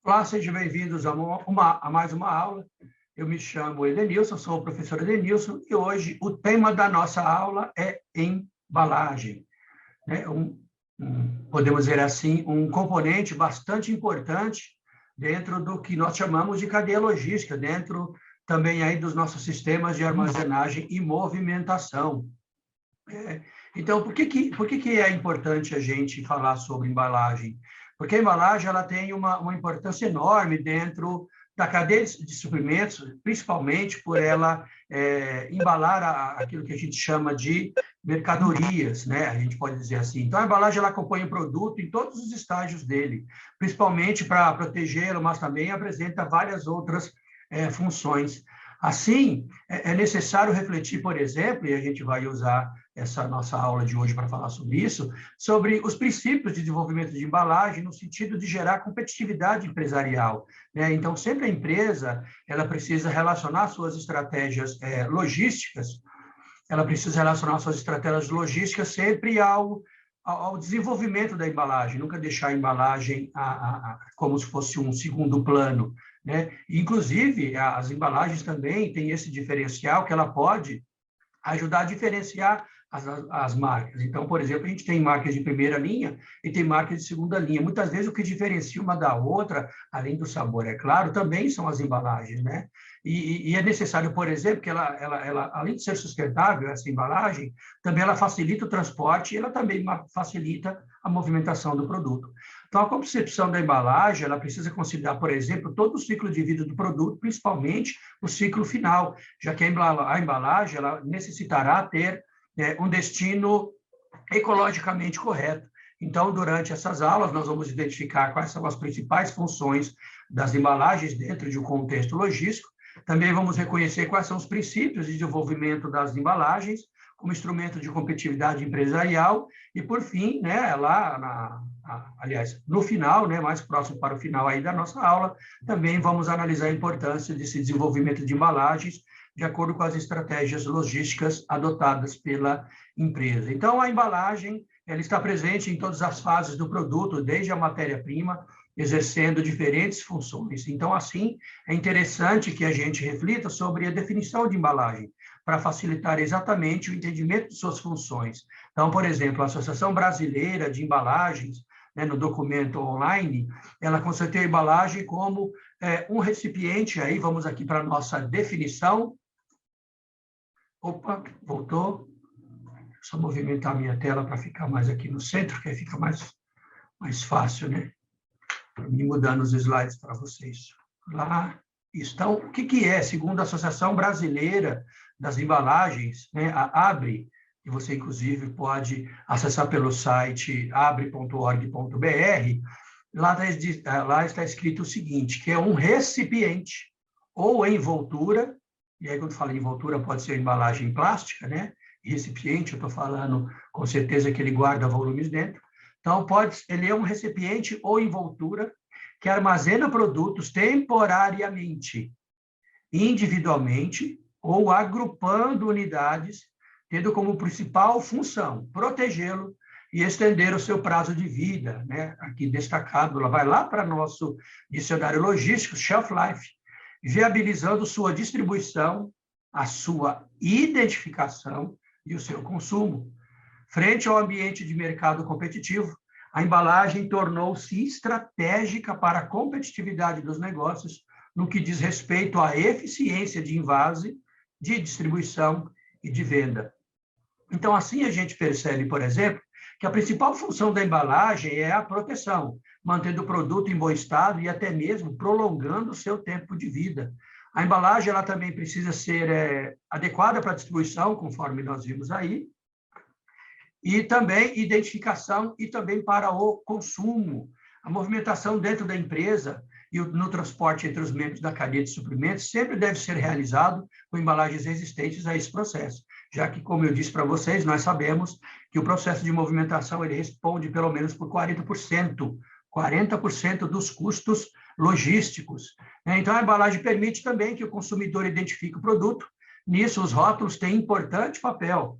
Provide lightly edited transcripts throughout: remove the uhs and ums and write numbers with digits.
Olá, sejam bem-vindos a mais uma aula. Eu me chamo Edenilson, sou o professor Edenilson, e hoje o tema da nossa aula é embalagem. Podemos dizer assim, um componente bastante importante dentro do que nós chamamos de cadeia logística, dentro também aí dos nossos sistemas de armazenagem e movimentação. Então, por que é importante a gente falar sobre embalagem? Porque a embalagem ela tem uma importância enorme dentro da cadeia de suprimentos, principalmente por ela embalar aquilo que a gente chama de mercadorias, né? A gente pode dizer assim. Então, a embalagem ela acompanha o produto em todos os estágios dele, principalmente para protegê-lo, mas também apresenta várias outras funções. Assim, é necessário refletir, por exemplo, e a gente vai usar essa nossa aula de hoje para falar sobre isso, sobre os princípios de desenvolvimento de embalagem no sentido de gerar competitividade empresarial, né? Então, sempre a empresa ela precisa relacionar suas estratégias logísticas, ela precisa relacionar suas estratégias logísticas sempre ao desenvolvimento da embalagem, nunca deixar a embalagem como se fosse um segundo plano, né? Inclusive, as embalagens também têm esse diferencial que ela pode ajudar a diferenciar as marcas. Então, por exemplo, a gente tem marcas de primeira linha e tem marcas de segunda linha. Muitas vezes o que diferencia uma da outra, além do sabor, é claro, também são as embalagens, né? E é necessário, por exemplo, que ela, além de ser sustentável, essa embalagem, também ela facilita o transporte e ela também facilita a movimentação do produto. Então, a concepção da embalagem, ela precisa considerar, por exemplo, todo o ciclo de vida do produto, principalmente o ciclo final, já que a embalagem ela necessitará ter um destino ecologicamente correto. Então, durante essas aulas, nós vamos identificar quais são as principais funções das embalagens dentro de um contexto logístico. Também vamos reconhecer quais são os princípios de desenvolvimento das embalagens como instrumento de competitividade empresarial e, por fim, né, aliás, no final, né, mais próximo para o final aí da nossa aula, também vamos analisar a importância desse desenvolvimento de embalagens de acordo com as estratégias logísticas adotadas pela empresa. Então, a embalagem ela está presente em todas as fases do produto, desde a matéria-prima, exercendo diferentes funções. Então, assim, é interessante que a gente reflita sobre a definição de embalagem, para facilitar exatamente o entendimento de suas funções. Então, por exemplo, a Associação Brasileira de Embalagens, né, no documento online, ela conceitua a embalagem como um recipiente, aí vamos aqui para a nossa definição. Opa, voltou. Só movimentar a minha tela para ficar mais aqui no centro, que aí fica mais fácil, né? Para mim mudando os slides para vocês. Lá. Então, o que é, segundo a Associação Brasileira das Embalagens, né, a ABRE, que você, inclusive, pode acessar pelo site abre.org.br, lá está escrito o seguinte, que é um recipiente ou envoltura, e aí quando fala envoltura pode ser embalagem plástica, né? Recipiente, eu estou falando com certeza que ele guarda volumes dentro. Então, ele é um recipiente ou envoltura que armazena produtos temporariamente, individualmente ou agrupando unidades, tendo como principal função protegê-lo e estender o seu prazo de vida, né? Aqui destacado, vai lá para nosso dicionário logístico, shelf life, viabilizando sua distribuição, a sua identificação e o seu consumo. Frente ao ambiente de mercado competitivo, a embalagem tornou-se estratégica para a competitividade dos negócios no que diz respeito à eficiência de envase, de distribuição e de venda. Então, assim a gente percebe, por exemplo, que a principal função da embalagem é a proteção, mantendo o produto em bom estado e até mesmo prolongando o seu tempo de vida. A embalagem ela também precisa ser adequada para a distribuição, conforme nós vimos aí, e também identificação e também para o consumo. A movimentação dentro da empresa e no transporte entre os membros da cadeia de suprimentos sempre deve ser realizado com embalagens resistentes a esse processo, já que, como eu disse para vocês, nós sabemos que o processo de movimentação ele responde pelo menos por 40% dos custos logísticos. Então, a embalagem permite também que o consumidor identifique o produto. Nisso, os rótulos têm importante papel.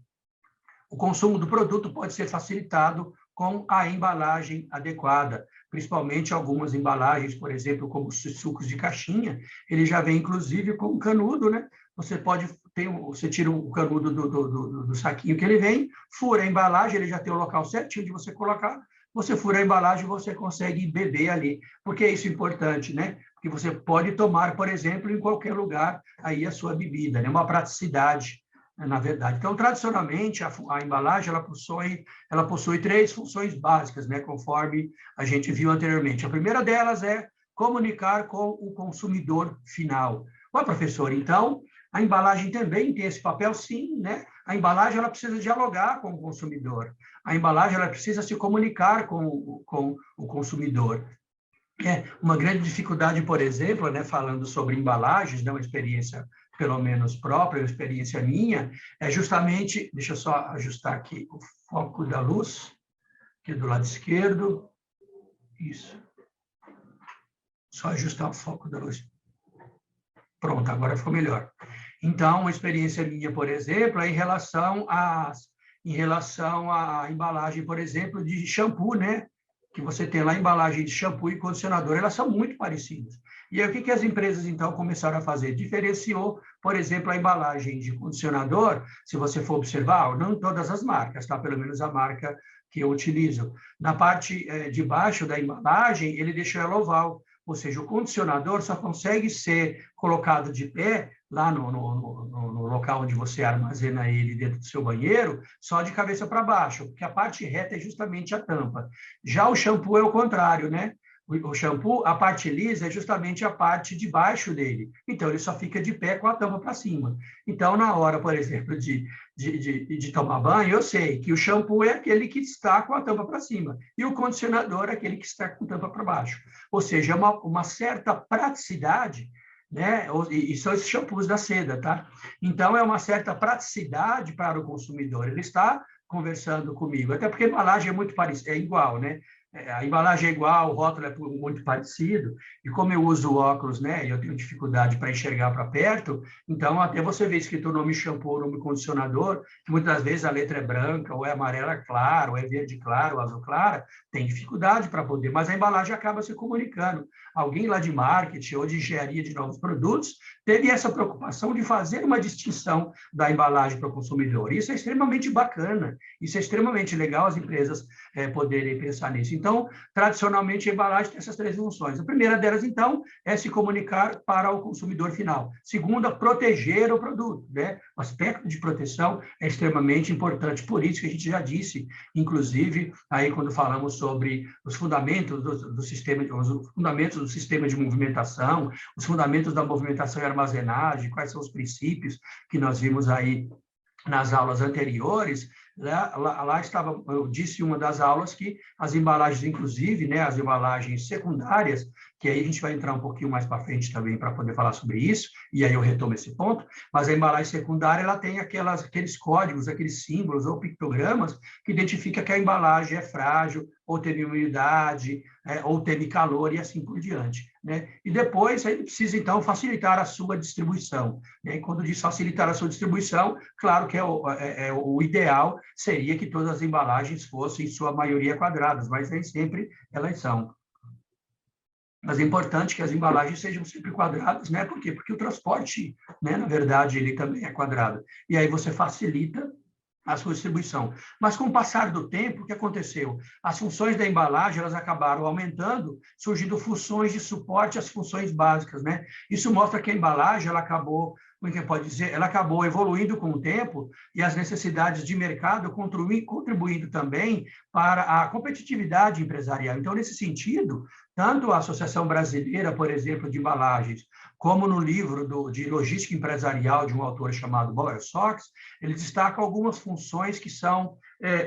O consumo do produto pode ser facilitado com a embalagem adequada. principalmente algumas embalagens, por exemplo, como os sucos de caixinha, ele já vem, inclusive, com um canudo, né? Você tira o canudo do saquinho que ele vem, fura a embalagem, ele já tem o local certinho de você colocar, você fura a embalagem e você consegue beber ali. Por que isso é importante, né? Porque você pode tomar, por exemplo, em qualquer lugar aí a sua bebida, né? Uma praticidade, na verdade. Então, tradicionalmente, a embalagem ela possui três funções básicas, né? Conforme a gente viu anteriormente. A primeira delas é comunicar com o consumidor final. Ó, professor, então, a embalagem também tem esse papel? Sim, né? A embalagem ela precisa dialogar com o consumidor. A embalagem ela precisa se comunicar com o consumidor. Uma grande dificuldade, por exemplo, né, falando sobre embalagens, né, uma experiência pelo menos própria, uma experiência minha, é justamente, deixa eu só ajustar aqui o foco da luz, aqui do lado esquerdo, isso, só ajustar o foco da luz. Pronto, agora ficou melhor. Então, uma experiência minha, por exemplo, é em relação à embalagem, por exemplo, de shampoo, né? Que você tem lá, embalagem de shampoo e condicionador, elas são muito parecidas. E aí, o que as empresas, então, começaram a fazer? Diferenciou, por exemplo, a embalagem de condicionador, se você for observar, não todas as marcas, tá? Pelo menos a marca que eu utilizo. Na parte de baixo da embalagem, ele deixou ela oval, ou seja, o condicionador só consegue ser colocado de pé lá no local onde você armazena ele dentro do seu banheiro, só de cabeça para baixo, porque a parte reta é justamente a tampa. Já o shampoo é o contrário, né? O shampoo, a parte lisa é justamente a parte de baixo dele. Então, ele só fica de pé com a tampa para cima. Então, na hora, por exemplo, de tomar banho, eu sei que o shampoo é aquele que está com a tampa para cima e o condicionador é aquele que está com a tampa para baixo. Ou seja, é uma certa praticidade, né? E são esses shampoos da seda, tá? Então, é uma certa praticidade para o consumidor. Ele está conversando comigo, até porque a embalagem é muito parecida, é igual, né? A embalagem é igual, o rótulo é muito parecido, e como eu uso óculos, né, eu tenho dificuldade para enxergar para perto, então até você vê escrito o nome shampoo, o nome condicionador, que muitas vezes a letra é branca, ou é amarela clara, ou é verde claro, ou azul clara, tem dificuldade para poder, mas a embalagem acaba se comunicando. Alguém lá de marketing ou de engenharia de novos produtos teve essa preocupação de fazer uma distinção da embalagem para o consumidor. Isso é extremamente bacana, isso é extremamente legal as empresas poderem pensar nisso. Então, tradicionalmente, a embalagem tem essas três funções. A primeira delas, então, é se comunicar para o consumidor final. Segunda, proteger o produto, né? O aspecto de proteção é extremamente importante. Por isso que a gente já disse, inclusive, aí quando falamos sobre os fundamentos do sistema de movimentação, os fundamentos da movimentação e armazenagem, quais são os princípios que nós vimos aí nas aulas anteriores, lá estava, eu disse em uma das aulas que as embalagens, inclusive, né, as embalagens secundárias, que aí a gente vai entrar um pouquinho mais para frente também para poder falar sobre isso, e aí eu retomo esse ponto, mas a embalagem secundária, ela tem aqueles códigos, aqueles símbolos ou pictogramas que identifica que a embalagem é frágil, ou teve umidade, ou teve calor e assim por diante, né? E depois, aí precisa, então, facilitar a sua distribuição, né? E quando diz facilitar a sua distribuição, claro que o ideal seria que todas as embalagens fossem, em sua maioria, quadradas, mas nem sempre elas são. Mas é importante que as embalagens sejam sempre quadradas, né? Por quê? Porque o transporte, né, na verdade, ele também é quadrado. E aí você facilita a sua distribuição. Mas com o passar do tempo, o que aconteceu? As funções da embalagem, elas acabaram aumentando, surgindo funções de suporte às funções básicas, né? Isso mostra que a embalagem, ela acabou, como é que pode dizer? Ela acabou evoluindo com o tempo e as necessidades de mercado contribuindo também para a competitividade empresarial. Então, nesse sentido, tanto a Associação Brasileira, por exemplo, de Embalagens, como no livro de Logística Empresarial de um autor chamado Boyer Sox, ele destaca algumas funções que são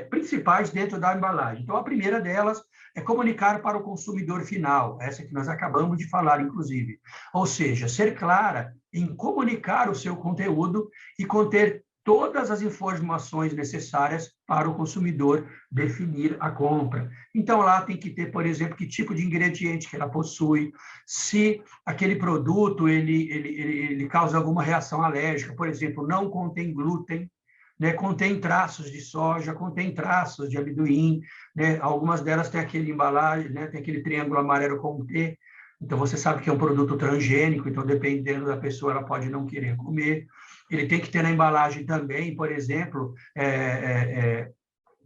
principais dentro da embalagem. Então, a primeira delas é comunicar para o consumidor final, essa que nós acabamos de falar, inclusive. Ou seja, ser clara em comunicar o seu conteúdo e conter todas as informações necessárias para o consumidor definir a compra. Então, lá tem que ter, por exemplo, que tipo de ingrediente que ela possui, se aquele produto ele causa alguma reação alérgica, por exemplo, não contém glúten, né? Contém traços de soja, contém traços de amendoim, né? Algumas delas têm aquele embalagem, né? Tem aquele triângulo amarelo com T, então você sabe que é um produto transgênico, então dependendo da pessoa, ela pode não querer comer. Ele tem que ter na embalagem também, por exemplo,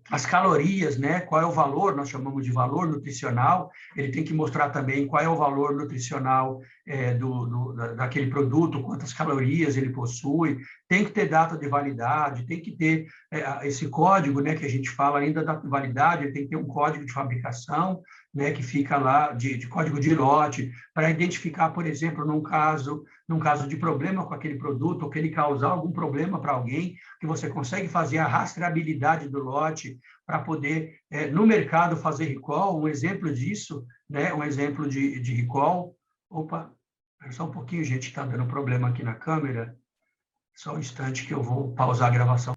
as calorias, né? Qual é o valor, nós chamamos de valor nutricional, ele tem que mostrar também qual é o valor nutricional daquele produto, quantas calorias ele possui, tem que ter data de validade, tem que ter esse código, né, que a gente fala ainda da validade, ele tem que ter um código de fabricação, né, que fica lá, de código de lote, para identificar, por exemplo, num caso de problema com aquele produto, ou que ele causar algum problema para alguém, que você consegue fazer a rastreabilidade do lote para poder, no mercado, fazer recall. Um exemplo disso, né, um exemplo de recall. Opa, só um pouquinho, gente, está dando problema aqui na câmera. Só um instante que eu vou pausar a gravação.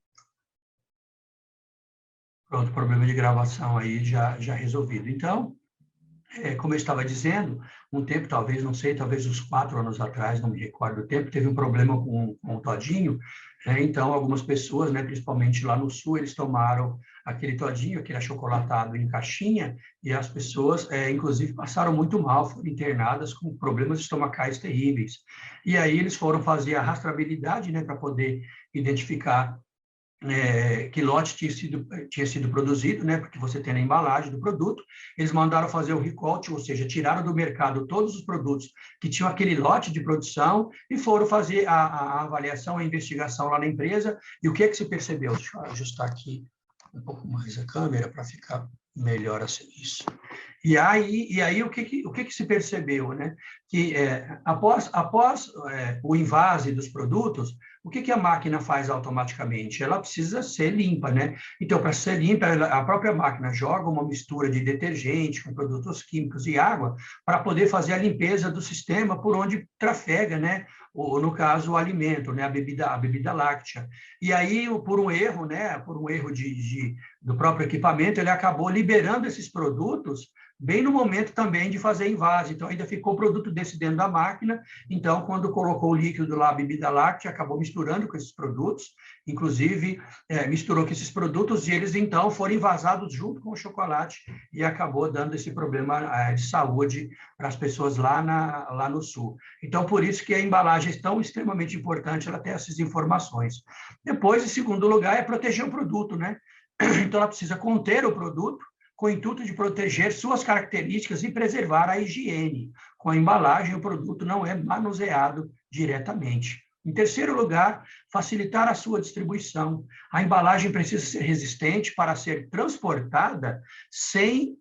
Pronto, problema de gravação aí já resolvido. Então, como eu estava dizendo, um tempo, talvez, não sei, talvez uns 4 anos atrás, não me recordo o tempo, teve um problema com o todinho, né? Então, algumas pessoas, né, principalmente lá no sul, eles tomaram aquele todinho, aquele achocolatado em caixinha, e as pessoas, inclusive, passaram muito mal, foram internadas com problemas estomacais terríveis. E aí eles foram fazer a rastreabilidade, né, para poder identificar que lote tinha sido produzido, né, porque você tem na embalagem do produto. Eles mandaram fazer o recall, ou seja, tiraram do mercado todos os produtos que tinham aquele lote de produção e foram fazer a avaliação, a investigação lá na empresa. E o que é que se percebeu? Deixa eu ajustar aqui um pouco mais a câmera para ficar melhor assim, isso. E aí o que se percebeu, né? Que após o invase dos produtos, o que a máquina faz automaticamente? Ela precisa ser limpa, né? Então, para ser limpa, a própria máquina joga uma mistura de detergente com produtos químicos e água para poder fazer a limpeza do sistema por onde trafega, né? Ou, no caso, o alimento, né? A bebida láctea. E aí, por um erro, né? Por um erro do próprio equipamento, ele acabou liberando esses produtos bem no momento também de fazer invase. Então, ainda ficou produto desse dentro da máquina. Então, quando colocou o líquido lá, a bebida láctea, acabou misturando com esses produtos, inclusive misturou com esses produtos, e eles, então, foram envasados junto com o chocolate, e acabou dando esse problema de saúde para as pessoas lá no sul. Então, por isso que a embalagem é tão extremamente importante, ela ter essas informações. Depois, em segundo lugar, é proteger o produto, né? Então, ela precisa conter o produto, com o intuito de proteger suas características e preservar a higiene. Com a embalagem, o produto não é manuseado diretamente. Em terceiro lugar, facilitar a sua distribuição. A embalagem precisa ser resistente para ser transportada sem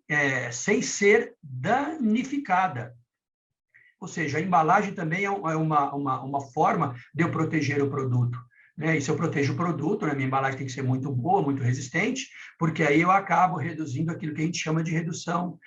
ser danificada. Ou seja, a embalagem também é uma forma de eu proteger o produto. Né? E se eu protejo o produto, né, minha embalagem tem que ser muito boa, muito resistente, porque aí eu acabo reduzindo aquilo que a gente chama de redução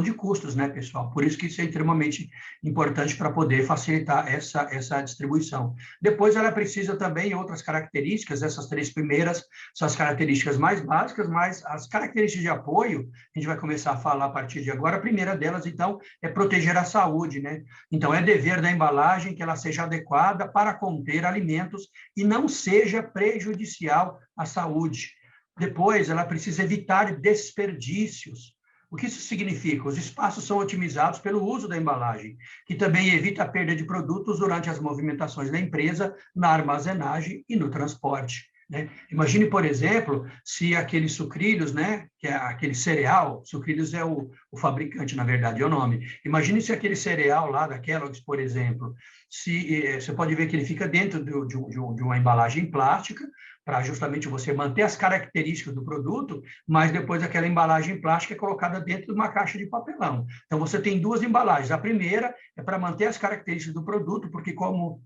de custos, né, pessoal? Por isso que isso é extremamente importante para poder facilitar essa distribuição. Depois, ela precisa também outras características, essas 3 primeiras são as características mais básicas, mas as características de apoio, a gente vai começar a falar a partir de agora. A primeira delas, então, é proteger a saúde, né? Então, é dever da embalagem que ela seja adequada para conter alimentos e não seja prejudicial à saúde. Depois, ela precisa evitar desperdícios. O que isso significa? Os espaços são otimizados pelo uso da embalagem, que também evita a perda de produtos durante as movimentações da empresa, na armazenagem e no transporte. Né? Imagine, por exemplo, se aqueles sucrilhos, né, que é aquele cereal, sucrilhos é o fabricante, na verdade, é o nome. Imagine se aquele cereal lá da Kellogg's, por exemplo, você pode ver que ele fica dentro de uma embalagem plástica, para justamente você manter as características do produto, mas depois aquela embalagem plástica é colocada dentro de uma caixa de papelão. Então, você tem 2 embalagens. A primeira é para manter as características do produto, porque como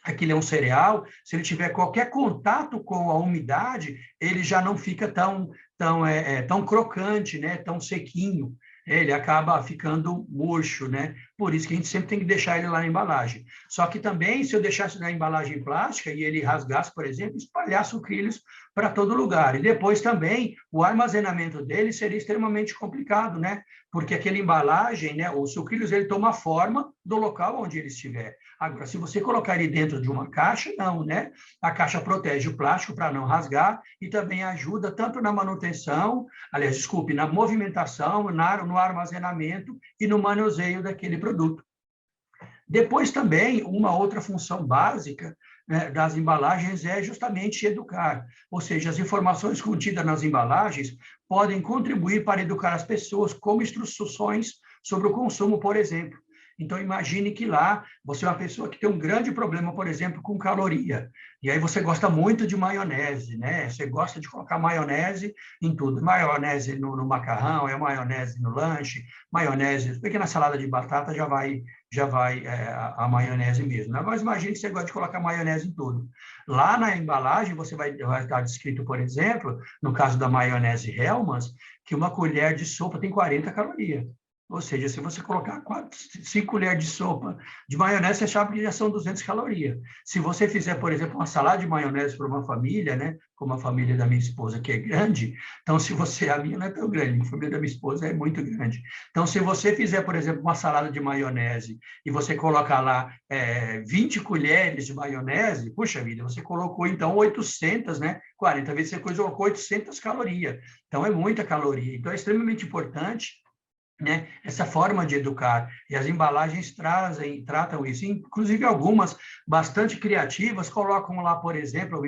aquilo é um cereal, se ele tiver qualquer contato com a umidade, ele já não fica tão crocante, né? Tão sequinho. Ele acaba ficando murcho, né? Por isso que a gente sempre tem que deixar ele lá na embalagem. Só que também, se eu deixasse na embalagem plástica e ele rasgasse, por exemplo, espalhasse sucrilhos para todo lugar. E depois também, o armazenamento dele seria extremamente complicado, né? Porque aquela embalagem, né, o sucrilhos, ele toma a forma do local onde ele estiver. Agora, se você colocar ele dentro de uma caixa, não, né? A caixa protege o plástico para não rasgar e também ajuda tanto na manutenção, aliás, desculpe, na movimentação, no armazenamento e no manuseio daquele produto. Depois também, uma outra função básica, né, das embalagens é justamente educar, ou seja, as informações contidas nas embalagens podem contribuir para educar as pessoas, como instruções sobre o consumo, por exemplo. Então, imagine que lá você é uma pessoa que tem um grande problema, por exemplo, com caloria. E aí você gosta muito de maionese, né? Você gosta de colocar maionese em tudo. Maionese no macarrão, é maionese no lanche, maionese... Porque na salada de batata já vai a maionese mesmo, né? Mas imagine que você gosta de colocar maionese em tudo. Lá na embalagem, você vai estar descrito, por exemplo, no caso da maionese Hellmann's, que uma colher de sopa tem 40 calorias. Ou seja, se você colocar 5 colheres de sopa de maionese, você sabe que já são 200 calorias. Se você fizer, por exemplo, uma salada de maionese para uma família, né, como a família da minha esposa, que é grande, então, se você... A minha não é tão grande, a família da minha esposa é muito grande. Então, se você fizer, por exemplo, uma salada de maionese e você colocar lá 20 colheres de maionese, puxa vida, você colocou, então, 800, né? 40 vezes você colocou 800 calorias. Então, é muita caloria. Então, é extremamente importante, né, essa forma de educar, e as embalagens tratam isso, inclusive algumas bastante criativas colocam lá, por exemplo,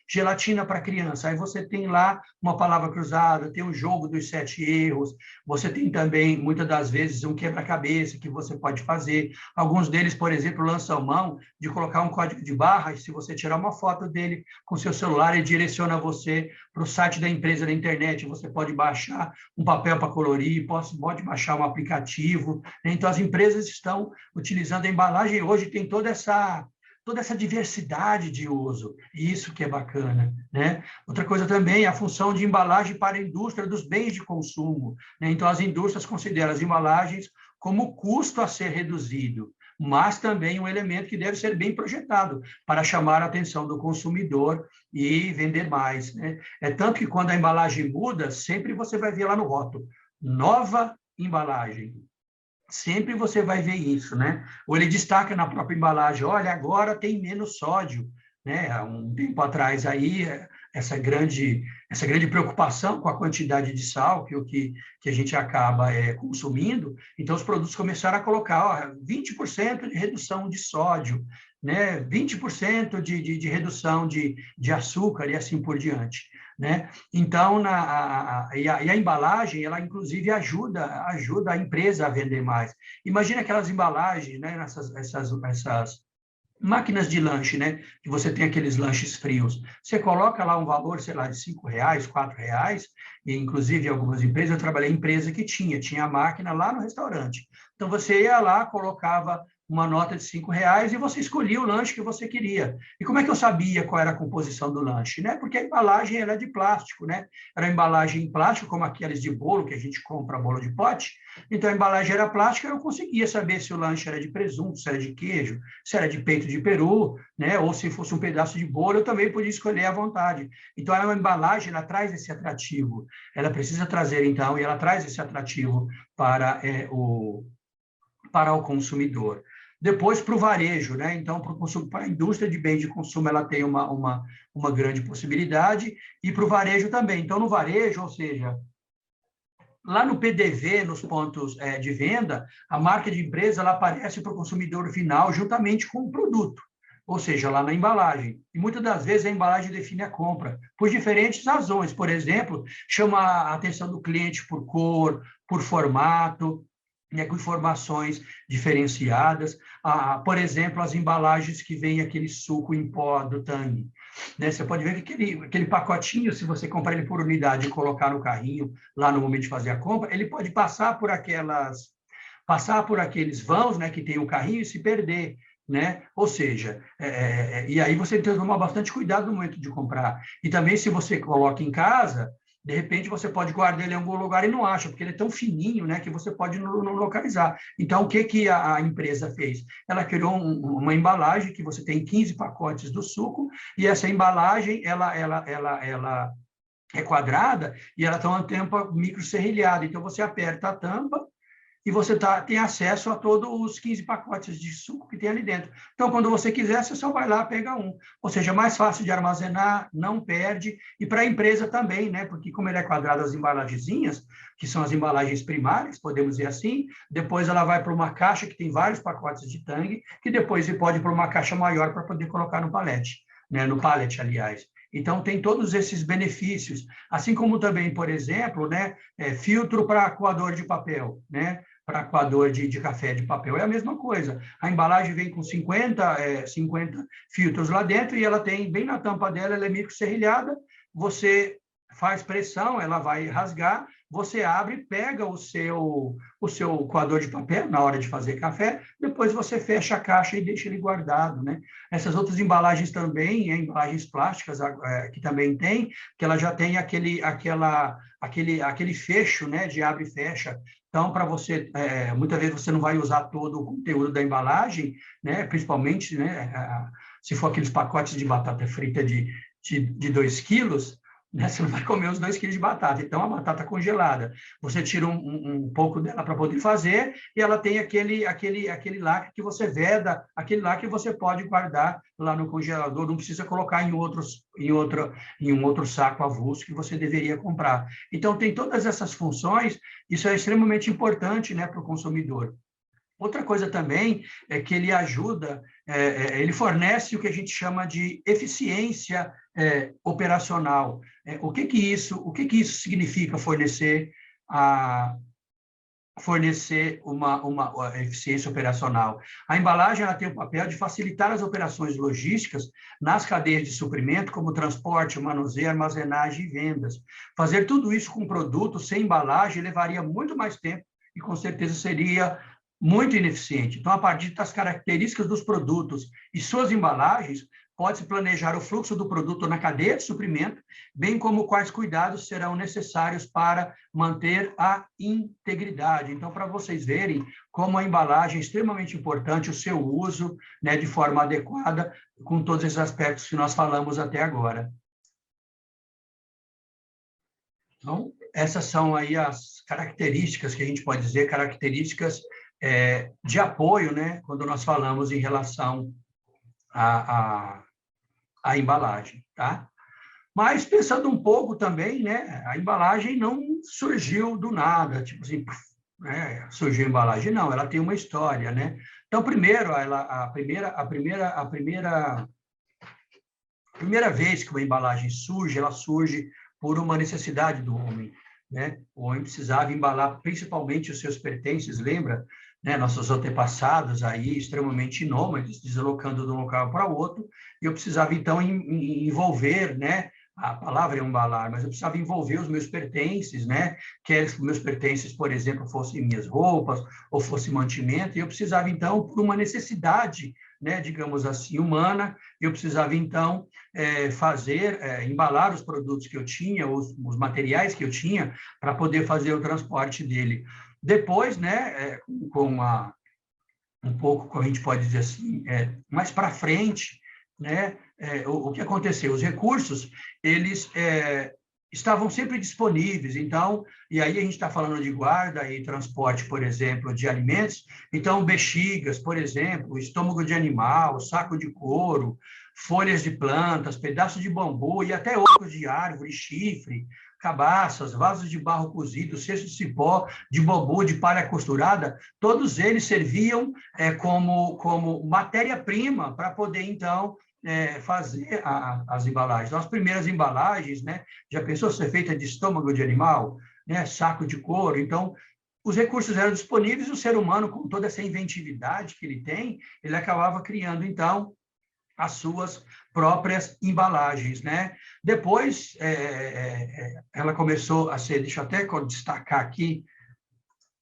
gelatina para criança, aí você tem lá uma palavra cruzada, tem o jogo dos 7 erros, você tem também, muitas das vezes, um quebra-cabeça que você pode fazer, alguns deles, por exemplo, lançam mão de colocar um código de barras, se você tirar uma foto dele com seu celular, ele direciona você para o site da empresa na internet, você pode baixar um papel para colorir, pode baixar um aplicativo, né? Então, as empresas estão utilizando a embalagem, hoje tem toda essa diversidade de uso, e isso que é bacana, né? Outra coisa também é a função de embalagem para a indústria dos bens de consumo, né? Então, as indústrias consideram as embalagens como custo a ser reduzido, mas também um elemento que deve ser bem projetado para chamar a atenção do consumidor e vender mais, né? É tanto que quando a embalagem muda, sempre você vai ver lá no rótulo, nova embalagem. Sempre você vai ver isso, né? Ou ele destaca na própria embalagem, olha, agora tem menos sódio, né? Há um tempo atrás aí, essa grande preocupação com a quantidade de sal que a gente acaba consumindo, então os produtos começaram a colocar 20% de redução de sódio, né? 20% de redução de açúcar e assim por diante, né? Então, a embalagem, ela inclusive ajuda a empresa a vender mais. Imagina aquelas embalagens, né? Essas máquinas de lanche, né? Que você tem aqueles lanches frios. Você coloca lá um valor, sei lá, de R$5, R$4, e inclusive algumas empresas, eu trabalhei em empresa que tinha a máquina lá no restaurante. Então, você ia lá, colocava uma nota de R$5 e você escolhia o lanche que você queria. E como é que eu sabia qual era a composição do lanche, né? Porque a embalagem ela é de plástico, né? Era uma embalagem em plástico, como aquelas de bolo que a gente compra, bolo de pote. Então, a embalagem era plástica, eu conseguia saber se o lanche era de presunto, se era de queijo, se era de peito de peru, né? Ou se fosse um pedaço de bolo, eu também podia escolher à vontade. Então, a embalagem, ela traz esse atrativo. Ela precisa trazer, então, e ela traz esse atrativo para o consumidor. Depois, para o varejo, né? Então, para a indústria de bens de consumo, ela tem uma grande possibilidade, e para o varejo também. Então, no varejo, ou seja, lá no PDV, nos pontos de venda, a marca de empresa ela aparece para o consumidor final juntamente com o produto, ou seja, lá na embalagem. E muitas das vezes a embalagem define a compra, por diferentes razões. Por exemplo, chama a atenção do cliente por cor, por formato, né, com informações diferenciadas. Por exemplo, as embalagens que vem aquele suco em pó do Tang. Né? Você pode ver que aquele pacotinho, se você comprar ele por unidade e colocar no carrinho, lá no momento de fazer a compra, ele pode passar por aqueles vãos, né, que tem o carrinho e se perder. Né? Ou seja, e aí você tem que tomar bastante cuidado no momento de comprar. E também, se você coloca em casa, De repente, você pode guardar ele em algum lugar e não acha, porque ele é tão fininho, né, que você pode não localizar. Então, o que, que a empresa fez? Ela criou uma embalagem que você tem 15 pacotes do suco, e essa embalagem, ela é quadrada e ela tem uma tampa microserrilhada. Então, você aperta a tampa e você tem acesso a todos os 15 pacotes de suco que tem ali dentro. Então, quando você quiser, você só vai lá, pega um. Ou seja, mais fácil de armazenar, não perde. E para a empresa também, né? Porque como ele é quadrado, as embalagenzinhas, que são as embalagens primárias, podemos dizer assim, depois ela vai para uma caixa que tem vários pacotes de Tang, que depois você pode ir para uma caixa maior para poder colocar no pallet, né? No pallet, aliás. Então, tem todos esses benefícios, assim como também, por exemplo, né, filtro para coador de papel, né, para coador de café de papel. É a mesma coisa. A embalagem vem com 50 filtros lá dentro e ela tem, bem na tampa dela, ela é microserrilhada, você faz pressão, ela vai rasgar, você abre, pega o seu coador de papel na hora de fazer café, depois você fecha a caixa e deixa ele guardado, né? Essas outras embalagens também, embalagens plásticas que também tem, que ela já tem aquele fecho, né, de abre e fecha. Então, para você, muitas vezes você não vai usar todo o conteúdo da embalagem, né, principalmente, né, se for aqueles pacotes de batata frita de 2 quilos, né, você não vai comer os 2 quilos de batata. Então, a batata congelada, você tira um pouco dela para poder fazer, e ela tem aquele lacre que você veda, aquele lacre que você pode guardar lá no congelador, não precisa colocar em um outro saco avulso que você deveria comprar. Então, tem todas essas funções, isso é extremamente importante, né, para o consumidor. Outra coisa também é que ele ajuda, ele fornece o que a gente chama de eficiência operacional. O que isso significa fornecer uma eficiência operacional? A embalagem ela tem o papel de facilitar as operações logísticas nas cadeias de suprimento, como transporte, manuseio, armazenagem e vendas. Fazer tudo isso com produto sem embalagem levaria muito mais tempo e, com certeza, seria muito ineficiente. Então, a partir das características dos produtos e suas embalagens, pode-se planejar o fluxo do produto na cadeia de suprimento, bem como quais cuidados serão necessários para manter a integridade. Então, para vocês verem como a embalagem é extremamente importante, o seu uso, né, de forma adequada, com todos esses aspectos que nós falamos até agora. Então, essas são aí as características que a gente pode dizer, características de apoio, né, quando nós falamos em relação à embalagem, tá? Mas, pensando um pouco também, né, a embalagem não surgiu do nada, tipo assim, né, surgiu a embalagem, não, ela tem uma história, né? Então, primeiro, a primeira vez que uma embalagem surge, ela surge por uma necessidade do homem, né? O homem precisava embalar principalmente os seus pertences, lembra? Né? Nossos antepassados aí, extremamente nômades, deslocando de um local para o outro, e eu precisava, então, envolver, né? A palavra é embalar, mas eu precisava envolver os meus pertences, né? Quer os meus pertences, por exemplo, fossem minhas roupas, ou fosse mantimento, e eu precisava, então, por uma necessidade, né, digamos assim, humana, eu precisava, então, embalar os produtos que eu tinha, os materiais que eu tinha, para poder fazer o transporte dele. Depois, né, um pouco, como a gente pode dizer assim, mais para frente, né, o que aconteceu? Os recursos, eles estavam sempre disponíveis, então, e aí a gente está falando de guarda e transporte, por exemplo, de alimentos, então, bexigas, por exemplo, estômago de animal, saco de couro, folhas de plantas, pedaços de bambu e até ossos de árvore, chifre, cabaças, vasos de barro cozido, cestos de cipó, de bambu, de palha costurada, todos eles serviam como matéria-prima para poder, então, fazer as embalagens. Então, as primeiras embalagens, né, já pensou ser feita de estômago de animal, né, saco de couro? Então, os recursos eram disponíveis e o ser humano, com toda essa inventividade que ele tem, ele acabava criando, então, as suas próprias embalagens, né? Depois, ela começou a ser, deixa eu até destacar aqui,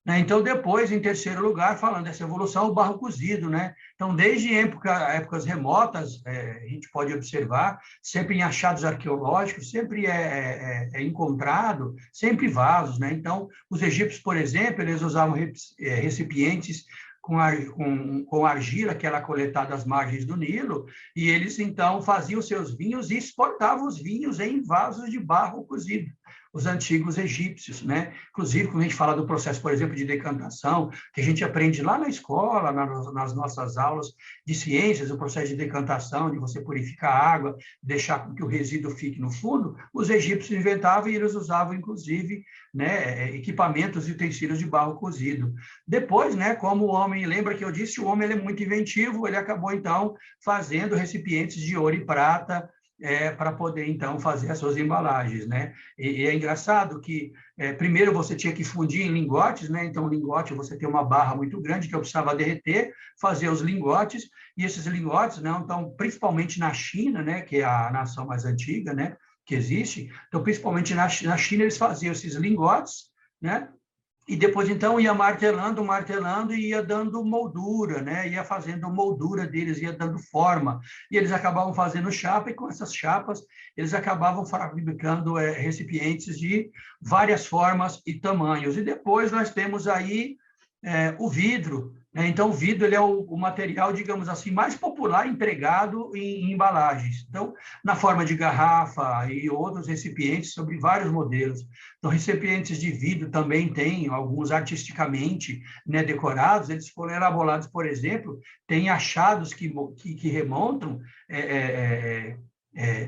né? Então, depois, em terceiro lugar, falando dessa evolução, o barro cozido, né? Então, desde épocas remotas, a gente pode observar, sempre em achados arqueológicos, sempre é encontrado, sempre vasos, né? Então, os egípcios, por exemplo, eles usavam recipientes com argila, que era coletada às margens do Nilo, e eles, então, faziam seus vinhos e exportavam os vinhos em vasos de barro cozido, os antigos egípcios, né? Inclusive, quando a gente fala do processo, por exemplo, de decantação, que a gente aprende lá na escola, nas nossas aulas de ciências, o processo de decantação, de você purificar a água, deixar com que o resíduo fique no fundo, os egípcios inventavam e eles usavam, inclusive, né, equipamentos e utensílios de barro cozido. Depois, né, como o homem, lembra que eu disse, o homem ele é muito inventivo, ele acabou, então, fazendo recipientes de ouro e prata, para poder, então, fazer as suas embalagens, né? E é engraçado que, primeiro, você tinha que fundir em lingotes, né? Então, lingote, você tem uma barra muito grande que eu precisava derreter, fazer os lingotes, e esses lingotes, né? Então, principalmente na China, né? Que é a nação mais antiga, né? Que existe. Então, principalmente na China, eles faziam esses lingotes, né? E depois, então, ia martelando, martelando e ia dando moldura, né? Ia fazendo moldura deles, ia dando forma. E eles acabavam fazendo chapa, e com essas chapas, eles acabavam fabricando recipientes de várias formas e tamanhos. E depois nós temos aí o vidro, né? Então, o vidro ele é o material, digamos assim, mais popular empregado em embalagens. Então, na forma de garrafa e outros recipientes sobre vários modelos. Então, recipientes de vidro também tem, alguns artisticamente, né, decorados, eles foram elaborados, por exemplo, tem achados que remontam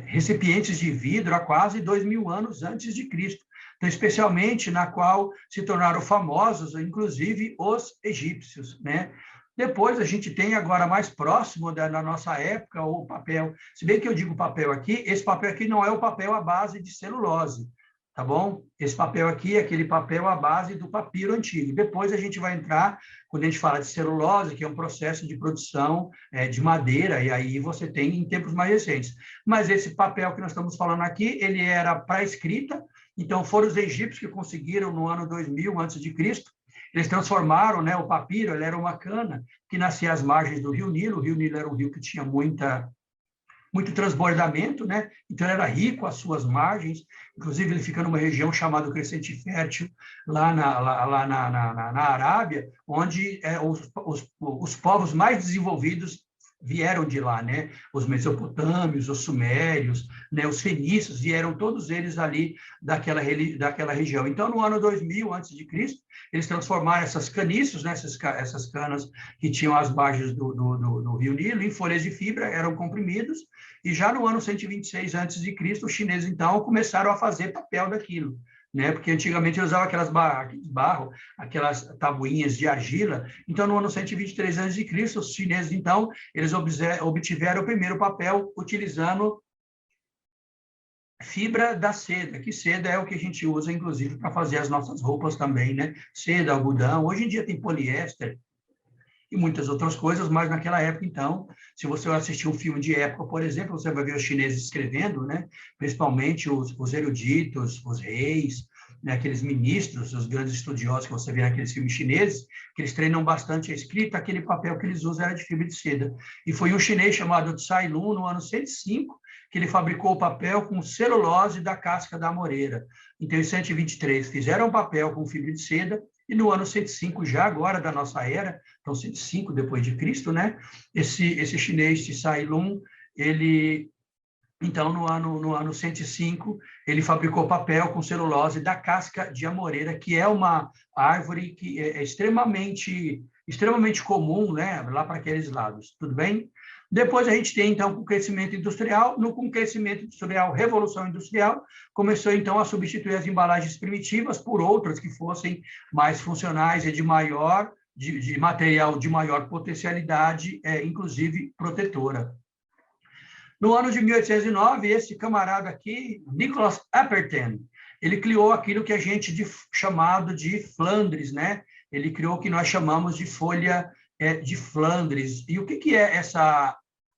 recipientes de vidro há quase 2.000 anos antes de Cristo. Então, especialmente na qual se tornaram famosos, inclusive, os egípcios, né? Depois, a gente tem agora mais próximo da nossa época o papel. Se bem que eu digo papel aqui, esse papel aqui não é o papel à base de celulose, tá bom? Esse papel aqui é aquele papel à base do papiro antigo. Depois a gente vai entrar, quando a gente fala de celulose, que é um processo de produção de madeira, e aí você tem em tempos mais recentes. Mas esse papel que nós estamos falando aqui, ele era para escrita. Então, foram os egípcios que conseguiram, no ano 2000 a.C., eles transformaram, né, o papiro, ele era uma cana que nascia às margens do Rio Nilo. O Rio Nilo era um rio que tinha muito transbordamento, né? Então, ele era rico às suas margens. Inclusive, ele fica numa região chamada Crescente Fértil, lá na Arábia, onde os povos mais desenvolvidos vieram de lá, né? Os mesopotâmios, os sumérios, né? Os fenícios, vieram todos eles ali daquela região. Então, no ano 2000 a.C., eles transformaram essas canícios, né? essas canas que tinham as margens do Rio Nilo, em folhas de fibra, eram comprimidos, e já no ano 126 a.C., os chineses, então, começaram a fazer papel daquilo, né? Porque antigamente eles usavam aqueles barro, aquelas tabuinhas de argila. Então, no ano 123 a.C., os chineses, então, eles obtiveram o primeiro papel utilizando fibra da seda, que seda é o que a gente usa, inclusive, para fazer as nossas roupas também, né? Seda, algodão. Hoje em dia tem poliéster e muitas outras coisas, mas naquela época, então, se você assistir um filme de época, por exemplo, você vai ver os chineses escrevendo, né? Principalmente os eruditos, os reis, né? Aqueles ministros, os grandes estudiosos que você vê naqueles filmes chineses, que eles treinam bastante a escrita, aquele papel que eles usam era de fibra de seda. E foi um chinês chamado Tsai Lun, no ano 105, que ele fabricou o papel com celulose da casca da amoreira. Então, em 123, fizeram papel com fibra de seda, e no ano 105, já agora da nossa era, então 105 depois de Cristo, né? Esse chinês, Tsai Lun, ele, então, no ano 105, ele fabricou papel com celulose da casca de amoreira, que é uma árvore que é extremamente comum, né? Lá para aqueles lados, tudo bem? Depois a gente tem, então, o crescimento industrial. Com o crescimento industrial, revolução industrial, começou, então, a substituir as embalagens primitivas por outras que fossem mais funcionais e de material de maior potencialidade, inclusive protetora. No ano de 1809, esse camarada aqui, Nicholas Appleton, ele criou aquilo que a gente chamado de Flandres, né? Ele criou o que nós chamamos de folha de Flandres. E o que é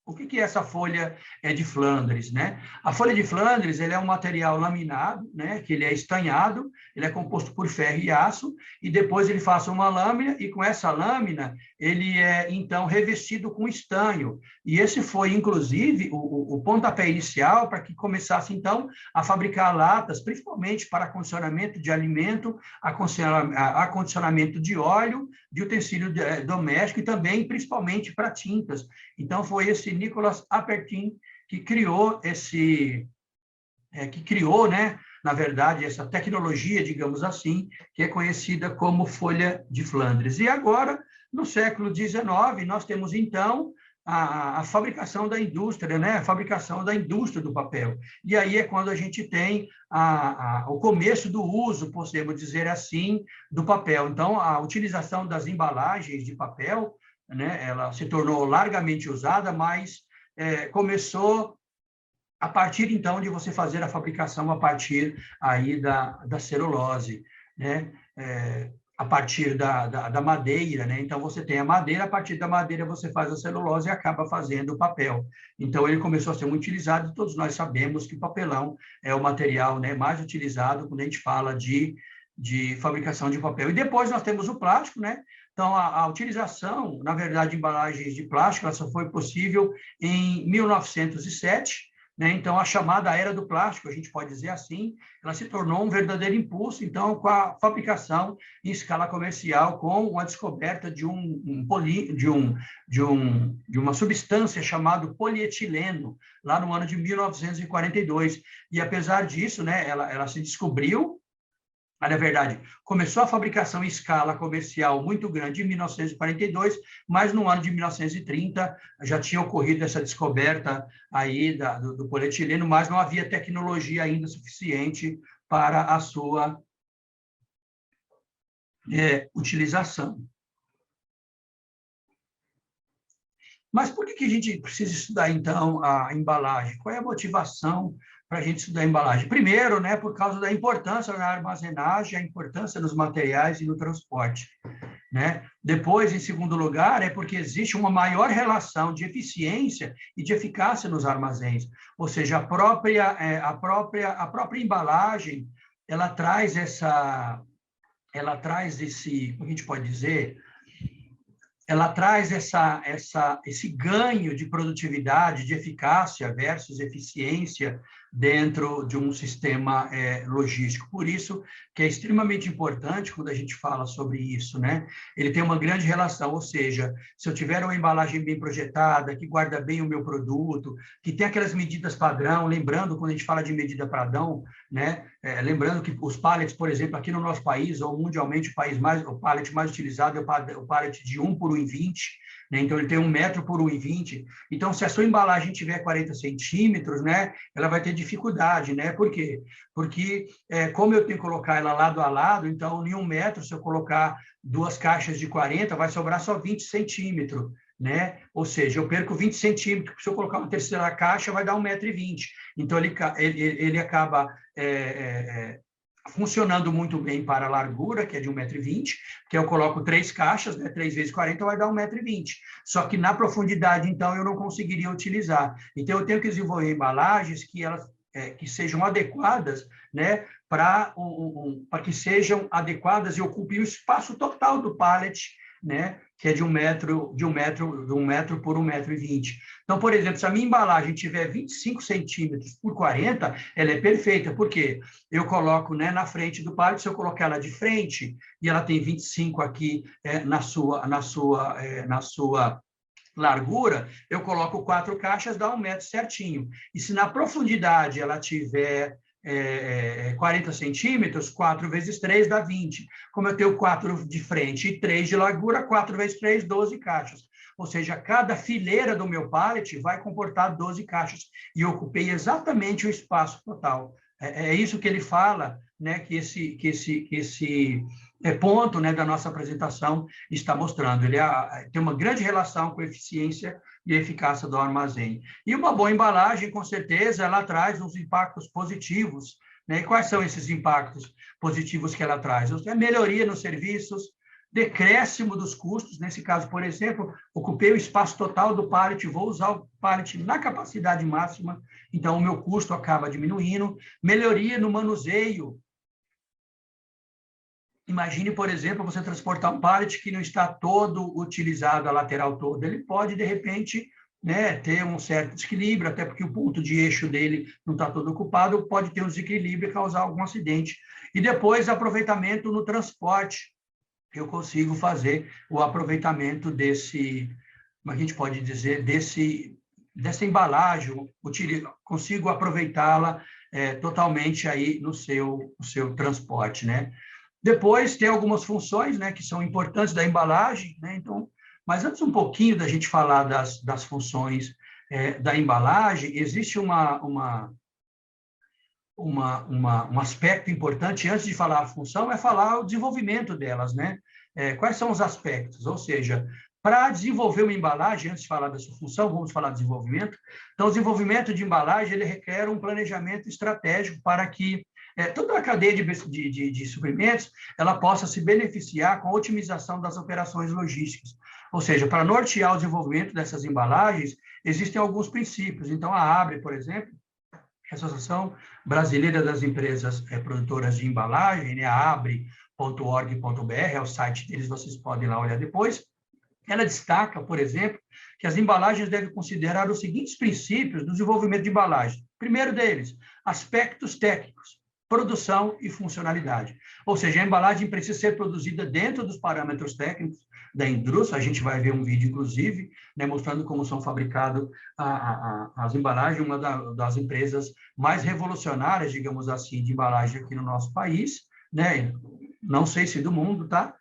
O que é essa folha de Flandres, né? A folha de Flandres, ele é um material laminado, né? Que ele é estanhado, ele é composto por ferro e aço, e depois ele faz uma lâmina, e com essa lâmina ele é, então, revestido com estanho. E esse foi, inclusive, o pontapé inicial para que começasse, então, a fabricar latas, principalmente para acondicionamento de alimento, acondicionamento de óleo, de utensílio doméstico e também, principalmente, para tintas. Então, foi esse Nicolas Apertin que criou né, na verdade, essa tecnologia, digamos assim, que é conhecida como folha de Flandres. E agora, no século XIX, nós temos, então, a fabricação da indústria, né? A fabricação da indústria do papel. E aí é quando a gente tem o começo do uso, podemos dizer assim, do papel. Então, a utilização das embalagens de papel, né? Ela se tornou largamente usada, mas começou a partir, então, de você fazer a fabricação a partir aí da celulose, né? A partir da madeira, né? Então, você tem a madeira, a partir da madeira você faz a celulose e acaba fazendo o papel. Então, ele começou a ser muito utilizado, e todos nós sabemos que o papelão é o material, né, mais utilizado quando a gente fala de fabricação de papel. E depois nós temos o plástico, né? Então, a utilização, na verdade, de embalagens de plástico, ela só foi possível em 1907, né? Então, a chamada era do plástico, a gente pode dizer assim, ela se tornou um verdadeiro impulso, então, com a fabricação em escala comercial, com a descoberta de uma substância chamada polietileno, lá no ano de 1942. E, apesar disso, né, ela se descobriu. Na verdade, começou a fabricação em escala comercial muito grande em 1942, mas no ano de 1930 já tinha ocorrido essa descoberta aí do polietileno, mas não havia tecnologia ainda suficiente para a sua utilização. Mas por que a gente precisa estudar, então, a embalagem? Qual é a motivação para a gente estudar a embalagem? Primeiro, né, por causa da importância na armazenagem, a importância nos materiais e no transporte, né? Depois, em segundo lugar, é porque existe uma maior relação de eficiência e de eficácia nos armazéns. Ou seja, a própria embalagem, ela traz esse, como a gente pode dizer, ela traz esse ganho de produtividade, de eficácia versus eficiência dentro de um sistema logístico. Por isso que é extremamente importante quando a gente fala sobre isso, né? Ele tem uma grande relação, ou seja, se eu tiver uma embalagem bem projetada, que guarda bem o meu produto, que tem aquelas medidas padrão, lembrando, quando a gente fala de medida padrão, né? Lembrando que os pallets, por exemplo, aqui no nosso país, ou mundialmente, o pallet mais utilizado é o pallet de 1 por 1,20, né? Então, ele tem 1 metro por 1,20. Então, se a sua embalagem tiver 40 centímetros, né, ela vai ter dificuldade, né? Por quê? Porque, como eu tenho que colocar ela lado a lado, então, em 1 metro, se eu colocar 2 caixas de 40, vai sobrar só 20 centímetros, né? Ou seja, eu perco 20 centímetros, se eu colocar uma terceira caixa, vai dar 1,20 m. Então, ele acaba funcionando muito bem para a largura, que é de 1,20 m, porque eu coloco 3 caixas, né? 3 vezes 40 vai dar 1,20 m. Só que na profundidade, então, eu não conseguiria utilizar. Então, eu tenho que desenvolver embalagens que sejam adequadas, né? Para que sejam adequadas e ocupem o espaço total do pallet, né? Que é de 1 metro por 1,20 m. Então, por exemplo, se a minha embalagem tiver 25 centímetros por 40, ela é perfeita. Por quê? Eu coloco, né, na frente do pallet, se eu colocar ela de frente, e ela tem 25 aqui na sua largura, eu coloco 4 caixas, dá 1 metro certinho. E se na profundidade ela tiver 40 centímetros, 4 vezes 3 dá 20. Como eu tenho 4 de frente e 3 de largura, 4 vezes 3, 12 caixas. Ou seja, cada fileira do meu pallet vai comportar 12 caixas. E eu ocupei exatamente o espaço total. É isso que ele fala, né, que esse ponto, né, da nossa apresentação está mostrando. Ele tem uma grande relação com a eficiência e a eficácia do armazém. E uma boa embalagem, com certeza, ela traz uns impactos positivos, né? E quais são esses impactos positivos que ela traz? A melhoria nos serviços, decréscimo dos custos, nesse caso, por exemplo, ocupei o espaço total do pallet, vou usar o pallet na capacidade máxima, então o meu custo acaba diminuindo, melhoria no manuseio. Imagine, por exemplo, você transportar um pallet que não está todo utilizado, a lateral toda, ele pode, de repente, né, ter um certo desequilíbrio, até porque o ponto de eixo dele não está todo ocupado, pode ter um desequilíbrio e causar algum acidente. E depois, aproveitamento no transporte, eu consigo fazer o aproveitamento desse, como a gente pode dizer, dessa embalagem, consigo aproveitá-la totalmente aí no seu transporte, né? Depois, tem algumas funções, né, que são importantes da embalagem, né? Então, mas antes um pouquinho da gente falar das funções da embalagem, existe um aspecto importante, antes de falar a função, é falar o desenvolvimento delas, né? Quais são os aspectos? Ou seja, para desenvolver uma embalagem, antes de falar da sua função, vamos falar de desenvolvimento. Então, o desenvolvimento de embalagem, ele requer um planejamento estratégico para que toda a cadeia de suprimentos, ela possa se beneficiar com a otimização das operações logísticas. Ou seja, para nortear o desenvolvimento dessas embalagens, existem alguns princípios. Então, a ABRE, por exemplo, a Associação Brasileira das Empresas Produtoras de Embalagem, né, a abre.org.br, é o site deles, vocês podem lá olhar depois. Ela destaca, por exemplo, que as embalagens devem considerar os seguintes princípios do desenvolvimento de embalagem. Primeiro deles, aspectos técnicos, produção e funcionalidade. Ou seja, a embalagem precisa ser produzida dentro dos parâmetros técnicos da indústria. A gente vai ver um vídeo, inclusive, né, mostrando como são fabricadas as embalagens, uma das empresas mais revolucionárias, digamos assim, de embalagem aqui no nosso país, né? Não sei se do mundo, tá?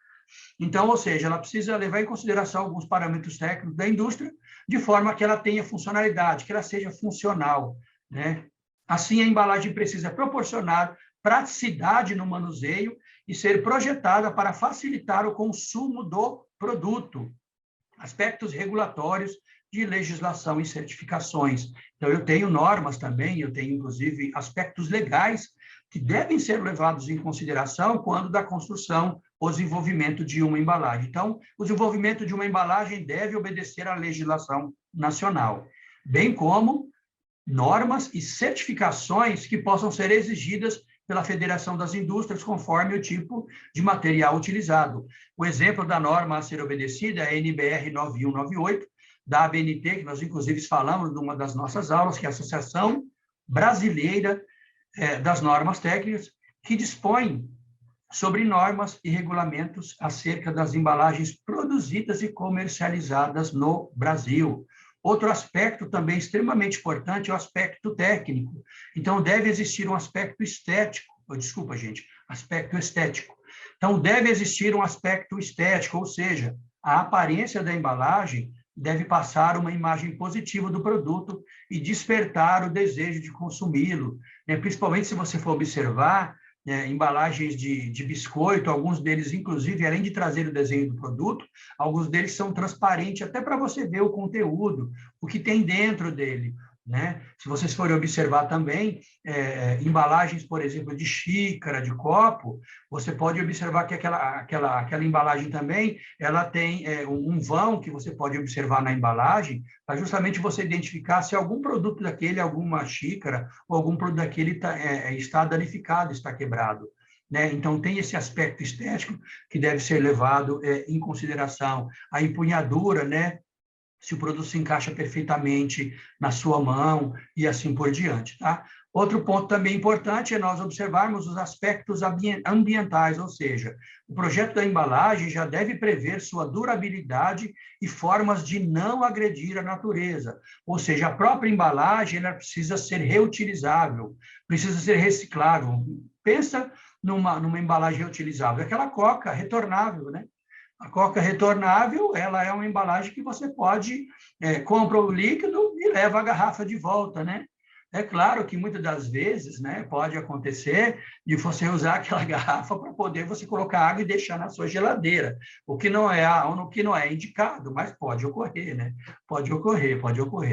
Então, ou seja, ela precisa levar em consideração alguns parâmetros técnicos da indústria, de forma que ela tenha funcionalidade, que ela seja funcional, né? Assim, a embalagem precisa proporcionar praticidade no manuseio e ser projetada para facilitar o consumo do produto. Aspectos regulatórios de legislação e certificações. Então, eu tenho normas também, eu tenho, inclusive, aspectos legais que devem ser levados em consideração quando da construção ou desenvolvimento de uma embalagem. Então, o desenvolvimento de uma embalagem deve obedecer à legislação nacional, bem como normas e certificações que possam ser exigidas pela Federação das Indústrias, conforme o tipo de material utilizado. O exemplo da norma a ser obedecida é a NBR 9198, da ABNT, que nós, inclusive, falamos numa das nossas aulas, que é a Associação Brasileira das Normas Técnicas, que dispõe sobre normas e regulamentos acerca das embalagens produzidas e comercializadas no Brasil. Outro aspecto também extremamente importante é o aspecto técnico. Então, deve existir um aspecto estético, aspecto estético. Então, deve existir um aspecto estético, ou seja, a aparência da embalagem deve passar uma imagem positiva do produto e despertar o desejo de consumi-lo. Principalmente se você for observar embalagens de biscoito, alguns deles, inclusive, além de trazer o desenho do produto, alguns deles são transparentes, até para você ver o conteúdo, o que tem dentro dele, né? Se vocês forem observar também, embalagens, por exemplo, de xícara, de copo, você pode observar que aquela embalagem também, ela tem um vão que você pode observar na embalagem, para justamente você identificar se algum produto daquele, alguma xícara, ou algum produto daquele está danificado, está quebrado, né? Então, tem esse aspecto estético que deve ser levado em consideração. A empunhadura, né? Se o produto se encaixa perfeitamente na sua mão e assim por diante, tá? Outro ponto também importante é nós observarmos os aspectos ambientais, ou seja, o projeto da embalagem já deve prever sua durabilidade e formas de não agredir a natureza, ou seja, a própria embalagem ela precisa ser reutilizável, precisa ser reciclável. Pensa numa embalagem reutilizável, aquela coca retornável, né? A coca retornável, ela é uma embalagem que você pode, compra o líquido e leva a garrafa de volta, né? É claro que muitas das vezes, né, pode acontecer de você usar aquela garrafa para poder você colocar água e deixar na sua geladeira, o que não é indicado, mas pode ocorrer, né? Pode ocorrer,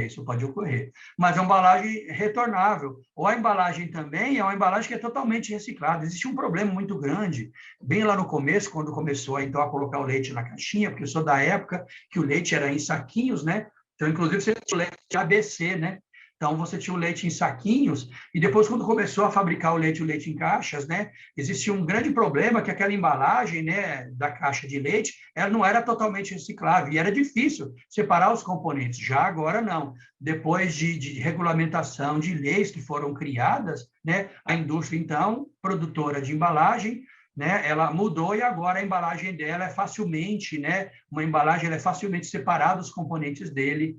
isso pode ocorrer. Mas a embalagem retornável, ou a embalagem também é uma embalagem que é totalmente reciclada. Existe um problema muito grande, bem lá no começo, quando começou então a colocar o leite na caixinha, porque eu sou da época que o leite era em saquinhos, né? Então, inclusive, você tinha o leite ABC, né? Então, você tinha o leite em saquinhos, e depois, quando começou a fabricar o leite em caixas, né, existia um grande problema que aquela embalagem, né, da caixa de leite, ela não era totalmente reciclável, e era difícil separar os componentes. Já agora, não. Depois de regulamentação, de leis que foram criadas, né, a indústria, então, produtora de embalagem, né, ela mudou e agora a embalagem dela é facilmente, né, uma embalagem ela é facilmente separada os componentes dele,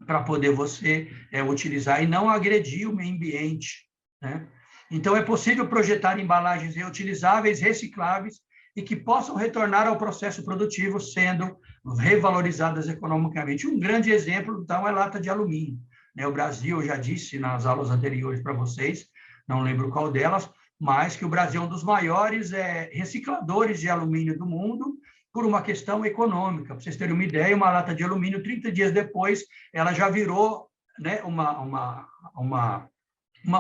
para poder você utilizar e não agredir o meio ambiente, né? Então, é possível projetar embalagens reutilizáveis, recicláveis e que possam retornar ao processo produtivo, sendo revalorizadas economicamente. Um grande exemplo, então, é lata de alumínio, né? O Brasil, eu já disse nas aulas anteriores para vocês, não lembro qual delas, mas que o Brasil é um dos maiores recicladores de alumínio do mundo, por uma questão econômica. Para vocês terem uma ideia, uma lata de alumínio, 30 dias depois, ela já virou, né, uma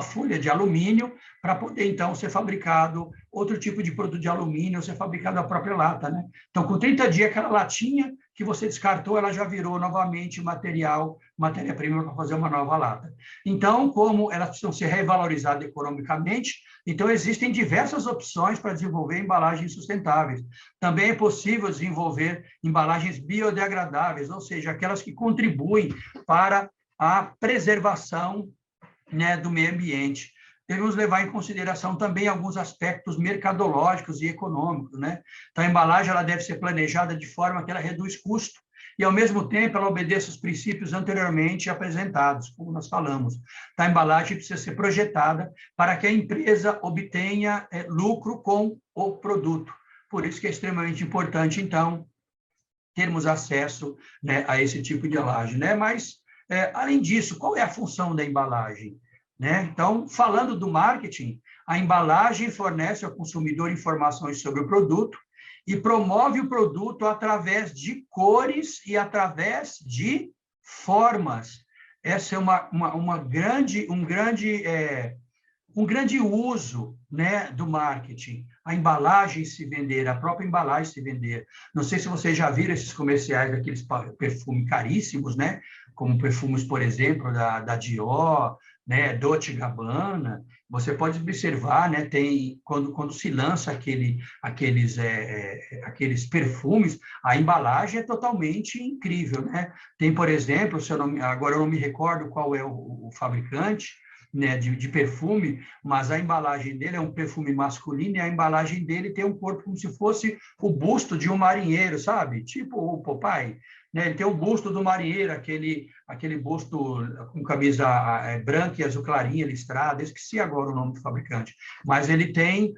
folha de alumínio para poder, então, ser fabricado outro tipo de produto de alumínio, ser fabricado a própria lata, né? Então, com 30 dias, aquela latinha que você descartou, ela já virou novamente matéria-prima para fazer uma nova lata. Então, como elas precisam ser revalorizadas economicamente, então existem diversas opções para desenvolver embalagens sustentáveis. Também é possível desenvolver embalagens biodegradáveis, ou seja, aquelas que contribuem para a preservação, né, do meio ambiente. Devemos levar em consideração também alguns aspectos mercadológicos e econômicos, né? Então, a embalagem ela deve ser planejada de forma que ela reduz custo e, ao mesmo tempo, ela obedeça os princípios anteriormente apresentados, como nós falamos. Então, a embalagem precisa ser projetada para que a empresa obtenha lucro com o produto. Por isso que é extremamente importante, então, termos acesso, né, a esse tipo de embalagem, né? Mas, além disso, qual é a função da embalagem? Né? Então, falando do marketing, a embalagem fornece ao consumidor informações sobre o produto e promove o produto através de cores e através de formas. Essa é um grande uso, né, do marketing. A embalagem se vender, a própria embalagem se vender. Não sei se vocês já viram esses comerciais daqueles perfumes caríssimos, né? Como perfumes, por exemplo, da Dior, né, Dolce & Gabbana. Você pode observar, né, tem quando se lança aqueles perfumes, a embalagem é totalmente incrível, né? Tem, por exemplo, agora eu não me recordo qual é o fabricante, né, de perfume, mas a embalagem dele é um perfume masculino e a embalagem dele tem um corpo como se fosse o busto de um marinheiro, sabe? Tipo o Popeye, né? Ele tem o busto do marinheiro, aquele busto com camisa branca e azul clarinha, listrada, esqueci agora o nome do fabricante, mas ele tem,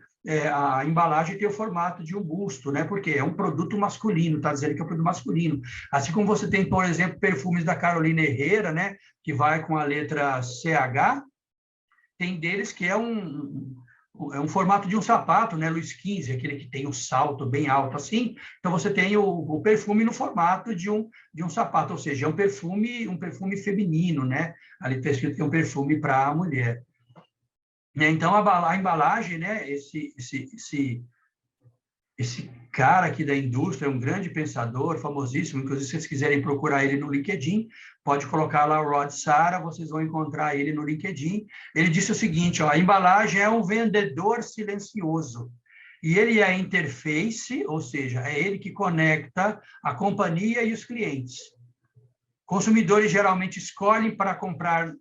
a embalagem tem o formato de um busto, né? Porque é um produto masculino, está dizendo que é um produto masculino. Assim como você tem, por exemplo, perfumes da Carolina Herrera, né? Que vai com a letra CH, tem deles que é um formato de um sapato, né? Luiz XV, aquele que tem um salto bem alto assim. Então, você tem o perfume no formato de um sapato, ou seja, é um perfume feminino, né? Ali está escrito que é um perfume para a mulher. Então, a embalagem, né? Esse cara aqui da indústria é um grande pensador, famosíssimo, inclusive se vocês quiserem procurar ele no LinkedIn, pode colocar lá o Rod Sara, vocês vão encontrar ele no LinkedIn. Ele disse o seguinte, ó, a embalagem é um vendedor silencioso, e ele é a interface, ou seja, é ele que conecta a companhia e os clientes. Consumidores geralmente escolhem para comprar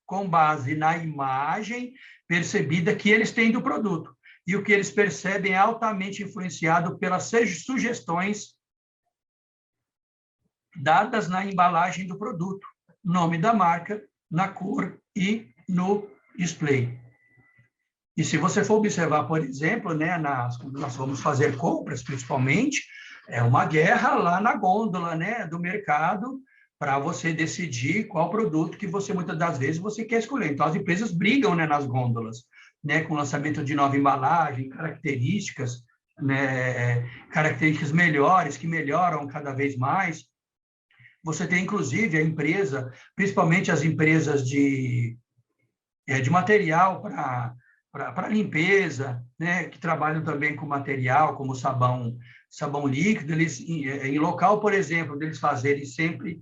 com base na imagem percebida que eles têm do produto. E o que eles percebem é altamente influenciado pelas sugestões dadas na embalagem do produto, nome da marca, na cor e no display. E se você for observar, por exemplo, né, quando nós vamos fazer compras, principalmente, é uma guerra lá na gôndola, né, do mercado, para você decidir qual produto que você, muitas das vezes, você quer escolher. Então, as empresas brigam, né, nas gôndolas, né, com o lançamento de nova embalagem, características, né, características melhores, que melhoram cada vez mais. Você tem, inclusive, a empresa, principalmente as empresas de material para limpeza, né, que trabalham também com material, como sabão líquido, eles, em local, por exemplo, deles fazerem sempre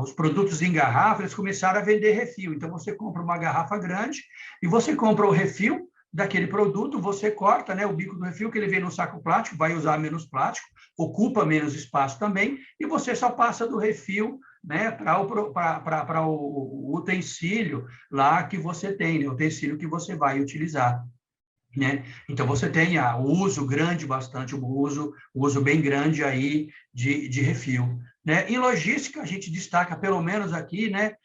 os produtos em garrafa, eles começaram a vender refil. Então, você compra uma garrafa grande e você compra o refil daquele produto, você corta, né, o bico do refil, que ele vem no saco plástico, vai usar menos plástico, ocupa menos espaço também, e você só passa do refil, né, para o utensílio lá que você tem, né, o utensílio que você vai utilizar. Né? Então, você tem o uso grande, bastante, o uso bem grande aí de refil. Né? Em logística, a gente destaca, pelo menos aqui, né,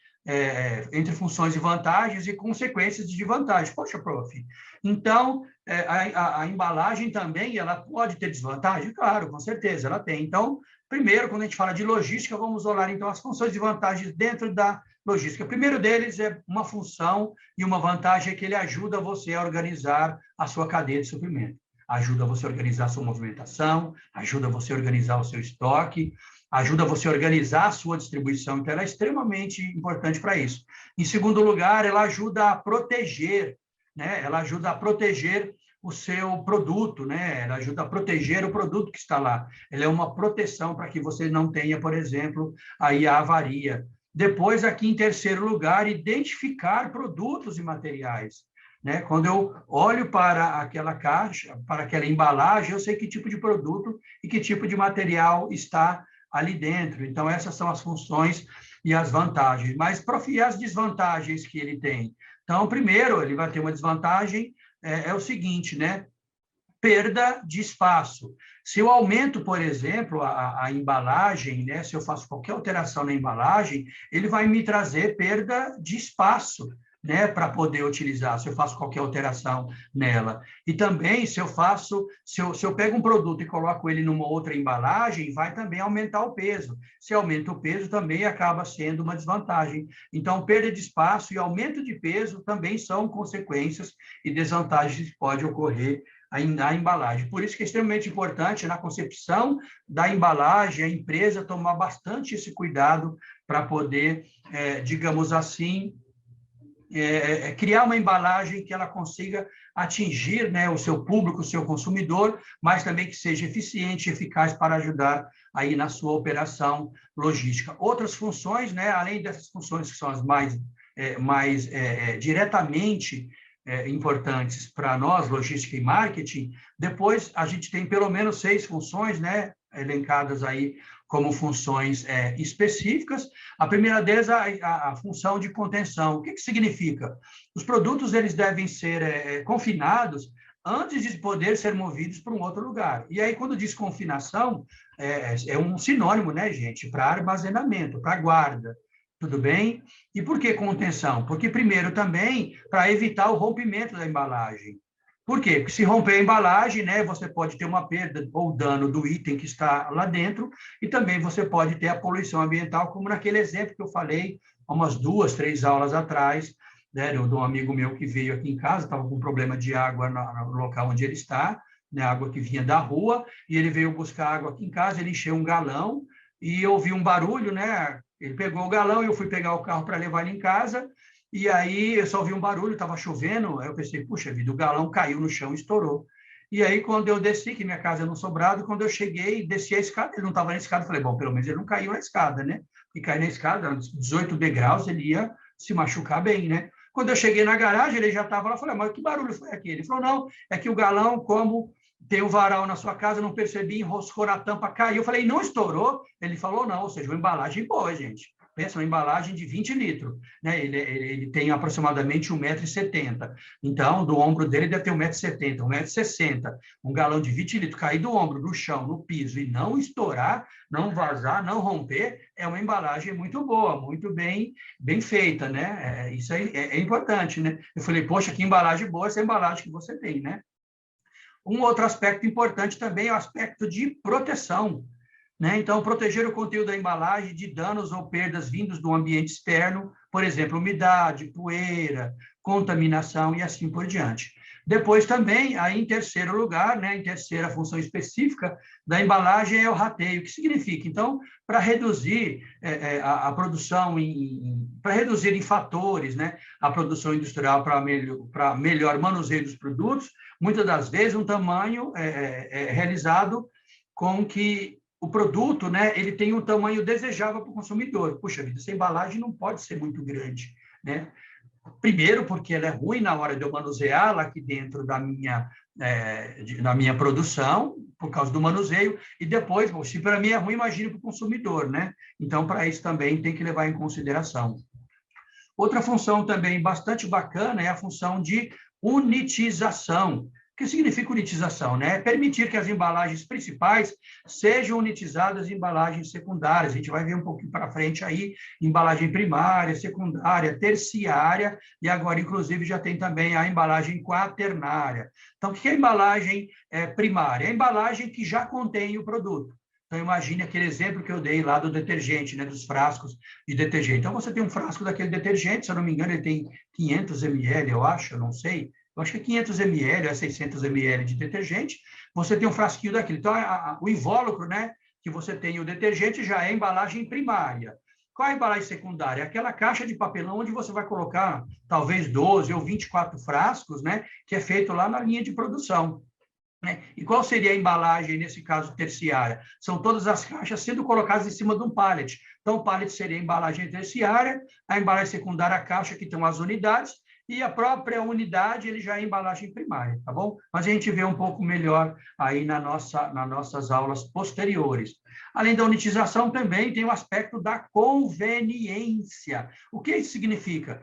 entre funções e vantagens e consequências de desvantagem. Poxa, prof, então, a embalagem também, ela pode ter desvantagem? Claro, com certeza, ela tem. Então, primeiro, quando a gente fala de logística, vamos olhar, então, as funções e vantagens dentro da logística. O primeiro deles é uma função e uma vantagem é que ele ajuda você a organizar a sua cadeia de suprimento. Ajuda você a organizar a sua movimentação, ajuda você a organizar o seu estoque, ajuda você a organizar a sua distribuição, então ela é extremamente importante para isso. Em segundo lugar, ela ajuda a proteger, né? Ela ajuda a proteger o seu produto, né? Ela ajuda a proteger o produto que está lá. Ela é uma proteção para que você não tenha, por exemplo, aí a avaria. Depois, aqui em terceiro lugar, identificar produtos e materiais. Né? Quando eu olho para aquela caixa, para aquela embalagem, eu sei que tipo de produto e que tipo de material está ali dentro. Então, essas são as funções e as vantagens. Mas, prof, e as desvantagens que ele tem? Então, primeiro, ele vai ter uma desvantagem, é o seguinte, né? Perda de espaço. Se eu aumento, por exemplo, a embalagem, né? Se eu faço qualquer alteração na embalagem, ele vai me trazer perda de espaço, né, para poder utilizar, se eu faço qualquer alteração nela. E também, se eu pego um produto e coloco ele numa outra embalagem, vai também aumentar o peso. Se aumenta o peso, também acaba sendo uma desvantagem. Então, perda de espaço e aumento de peso também são consequências e desvantagens que podem ocorrer na embalagem. Por isso que é extremamente importante, na concepção da embalagem, a empresa tomar bastante esse cuidado para poder, digamos assim, criar uma embalagem que ela consiga atingir, né, o seu público, o seu consumidor, mas também que seja eficiente e eficaz para ajudar aí na sua operação logística. Outras funções, né, além dessas funções que são as mais diretamente importantes para nós, logística e marketing, depois a gente tem pelo menos 6 funções, né, elencadas aí como funções específicas. A primeira delas é a função de contenção. O que significa? Os produtos eles devem ser confinados antes de poder ser movidos para um outro lugar. E aí, quando diz confinação, é um sinônimo, né, gente, para armazenamento, para guarda. Tudo bem? E por que contenção? Porque, primeiro, também para evitar o rompimento da embalagem. Por quê? Porque se romper a embalagem, né, você pode ter uma perda ou dano do item que está lá dentro e também você pode ter a poluição ambiental, como naquele exemplo que eu falei há umas 2, 3 aulas atrás, né, de um amigo meu que veio aqui em casa, estava com problema de água no local onde ele está, né, água que vinha da rua, e ele veio buscar água aqui em casa, ele encheu um galão e eu ouvi um barulho, né? Ele pegou o galão e eu fui pegar o carro para levar ele em casa. E aí eu só ouvi um barulho, estava chovendo. Aí eu pensei, puxa vida, o galão caiu no chão e estourou. E aí, quando eu desci, que minha casa é no sobrado, quando eu cheguei, desci a escada, ele não estava na escada. Eu falei, bom, pelo menos ele não caiu na escada, né? E cair na escada, 18 degraus, ele ia se machucar bem, né? Quando eu cheguei na garagem, ele já estava lá. Eu falei, mas que barulho foi aquele? Ele falou, não, é que o galão, como tem um varal na sua casa, não percebi, enroscou na tampa, caiu. Eu falei, não estourou? Ele falou, não, ou seja, uma embalagem boa, gente. Pensa, uma embalagem de 20 litros. Né? Ele tem aproximadamente 1,70 m. Então, do ombro dele deve ter 1,70 m, 1,60 m. Um galão de 20 litros cair do ombro, no chão, no piso, e não estourar, não vazar, não romper, é uma embalagem muito boa, muito bem feita, né? Isso aí é importante, né? Eu falei, poxa, que embalagem boa essa embalagem que você tem, né? Um outro aspecto importante também é o aspecto de proteção. né? Então, proteger o conteúdo da embalagem de danos ou perdas vindos do ambiente externo, por exemplo, umidade, poeira, contaminação e assim por diante. Depois também, aí em terceiro lugar, né, em terceira função específica da embalagem é o rateio. O que significa? Então, para reduzir a produção, para reduzir em fatores, né, a produção industrial para melhor manuseio dos produtos, muitas das vezes um tamanho é realizado com que o produto, né, ele tem um tamanho desejável para o consumidor. Puxa vida, essa embalagem não pode ser muito grande, né? Primeiro, porque ela é ruim na hora de eu manuseá-la aqui dentro da minha produção, por causa do manuseio, e depois, bom, se para mim é ruim, imagine para o consumidor, né? Então, para isso também tem que levar em consideração. Outra função também bastante bacana é a função de unitização. O que significa unitização? Né? É permitir que as embalagens principais sejam unitizadas em embalagens secundárias. A gente vai ver um pouquinho para frente aí, embalagem primária, secundária, terciária, e agora, inclusive, já tem também a embalagem quaternária. Então, o que é a embalagem primária? É a embalagem que já contém o produto. Então, imagine aquele exemplo que eu dei lá do detergente, né, dos frascos de detergente. Então, você tem um frasco daquele detergente, se eu não me engano, ele tem 500 ml, eu acho, eu não sei. Eu acho que é 500 ml, é 600 ml de detergente. Você tem um frasquinho daquele. Então, o invólucro, né, que você tem o detergente já é a embalagem primária. Qual é a embalagem secundária? Aquela caixa de papelão onde você vai colocar talvez 12 ou 24 frascos, né, que é feito lá na linha de produção. E qual seria a embalagem, nesse caso, terciária? São todas as caixas sendo colocadas em cima de um pallet. Então, o pallet seria a embalagem terciária, a embalagem secundária, a caixa que tem as unidades, e a própria unidade, ele já é embalagem primária, tá bom? Mas a gente vê um pouco melhor aí nas nossas aulas posteriores. Além da unitização, também tem o aspecto da conveniência. O que isso significa?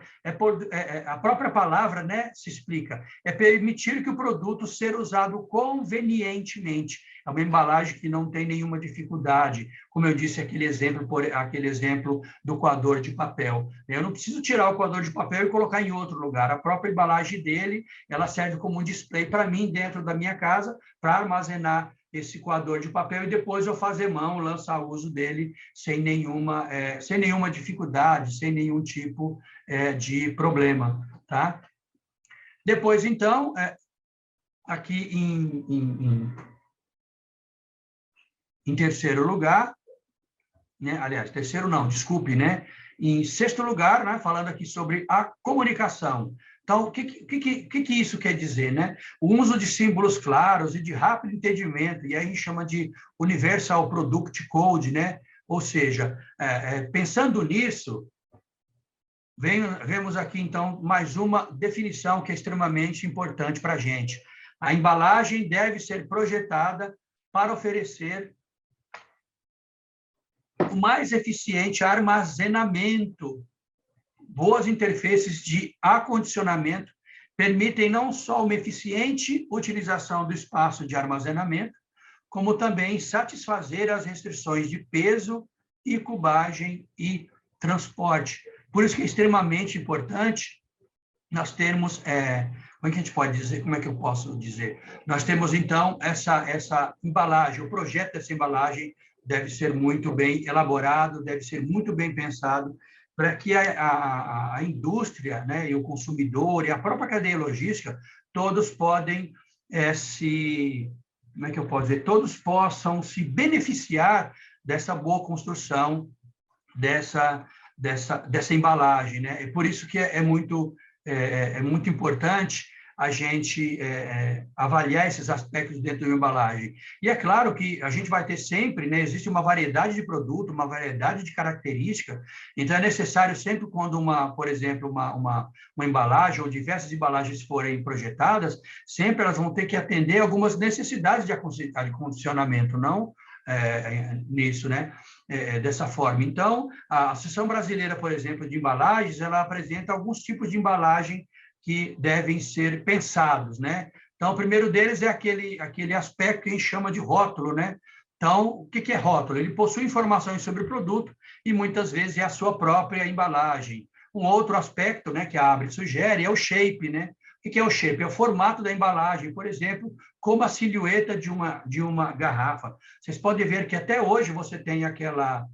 A própria palavra, né, se explica. É permitir que o produto seja usado convenientemente. É uma embalagem que não tem nenhuma dificuldade. Como eu disse, aquele exemplo do coador de papel. Eu não preciso tirar o coador de papel e colocar em outro lugar. A própria embalagem dele, ela serve como um display para mim dentro da minha casa, para armazenar esse coador de papel e depois eu fazer mão, lançar uso dele sem nenhuma dificuldade, sem nenhum tipo de problema, tá? Depois, então, aqui em terceiro lugar, né? Aliás, terceiro não, desculpe, né? Em sexto lugar, né? Falando aqui sobre a comunicação. Então, o que isso quer dizer, né? O uso de símbolos claros e de rápido entendimento, e aí chama de Universal Product Code, né? Ou seja, pensando nisso, vemos aqui, então, mais uma definição que é extremamente importante para a gente. A embalagem deve ser projetada para oferecer o mais eficiente armazenamento. Boas interfaces de acondicionamento permitem não só uma eficiente utilização do espaço de armazenamento, como também satisfazer as restrições de peso e cubagem e transporte. Por isso que é extremamente importante nós termos, como é que a gente pode dizer, como é que eu posso dizer? Nós temos, então, essa embalagem, o projeto dessa embalagem deve ser muito bem elaborado, deve ser muito bem pensado, para que a indústria, né, e o consumidor e a própria cadeia logística, todos podem como é que eu posso dizer? Todos possam se beneficiar dessa boa construção, dessa embalagem, né? É por isso que é muito importante a gente avaliar esses aspectos dentro de uma embalagem. E é claro que a gente vai ter sempre, né, existe uma variedade de produto, uma variedade de características, então é necessário sempre quando por exemplo, uma embalagem ou diversas embalagens forem projetadas, sempre elas vão ter que atender algumas necessidades de acondicionamento, não nisso, né? Dessa forma. Então, a Associação Brasileira, por exemplo, de Embalagens, ela apresenta alguns tipos de embalagem que devem ser pensados, né? Então, o primeiro deles é aquele aspecto que a gente chama de rótulo, né? Então, o que é rótulo? Ele possui informações sobre o produto e, muitas vezes, é a sua própria embalagem. Um outro aspecto, né, que a Abre sugere é o shape, né? O que é o shape? É o formato da embalagem, por exemplo, como a silhueta de uma garrafa. Vocês podem ver que até hoje você tem aquela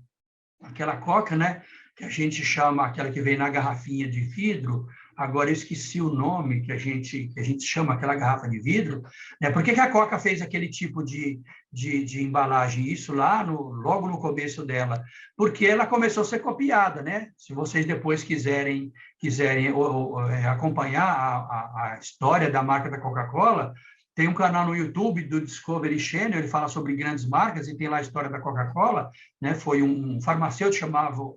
Coca, né? Que a gente chama, aquela que vem na garrafinha de vidro. Agora eu esqueci o nome que a gente chama aquela garrafa de vidro. Né? Por que a Coca fez aquele tipo de embalagem? Isso lá logo no começo dela. Porque ela começou a ser copiada, né? Se vocês depois quiserem acompanhar a história da marca da Coca-Cola, tem um canal no YouTube do Discovery Channel, ele fala sobre grandes marcas e tem lá a história da Coca-Cola, né? Foi um farmacêutico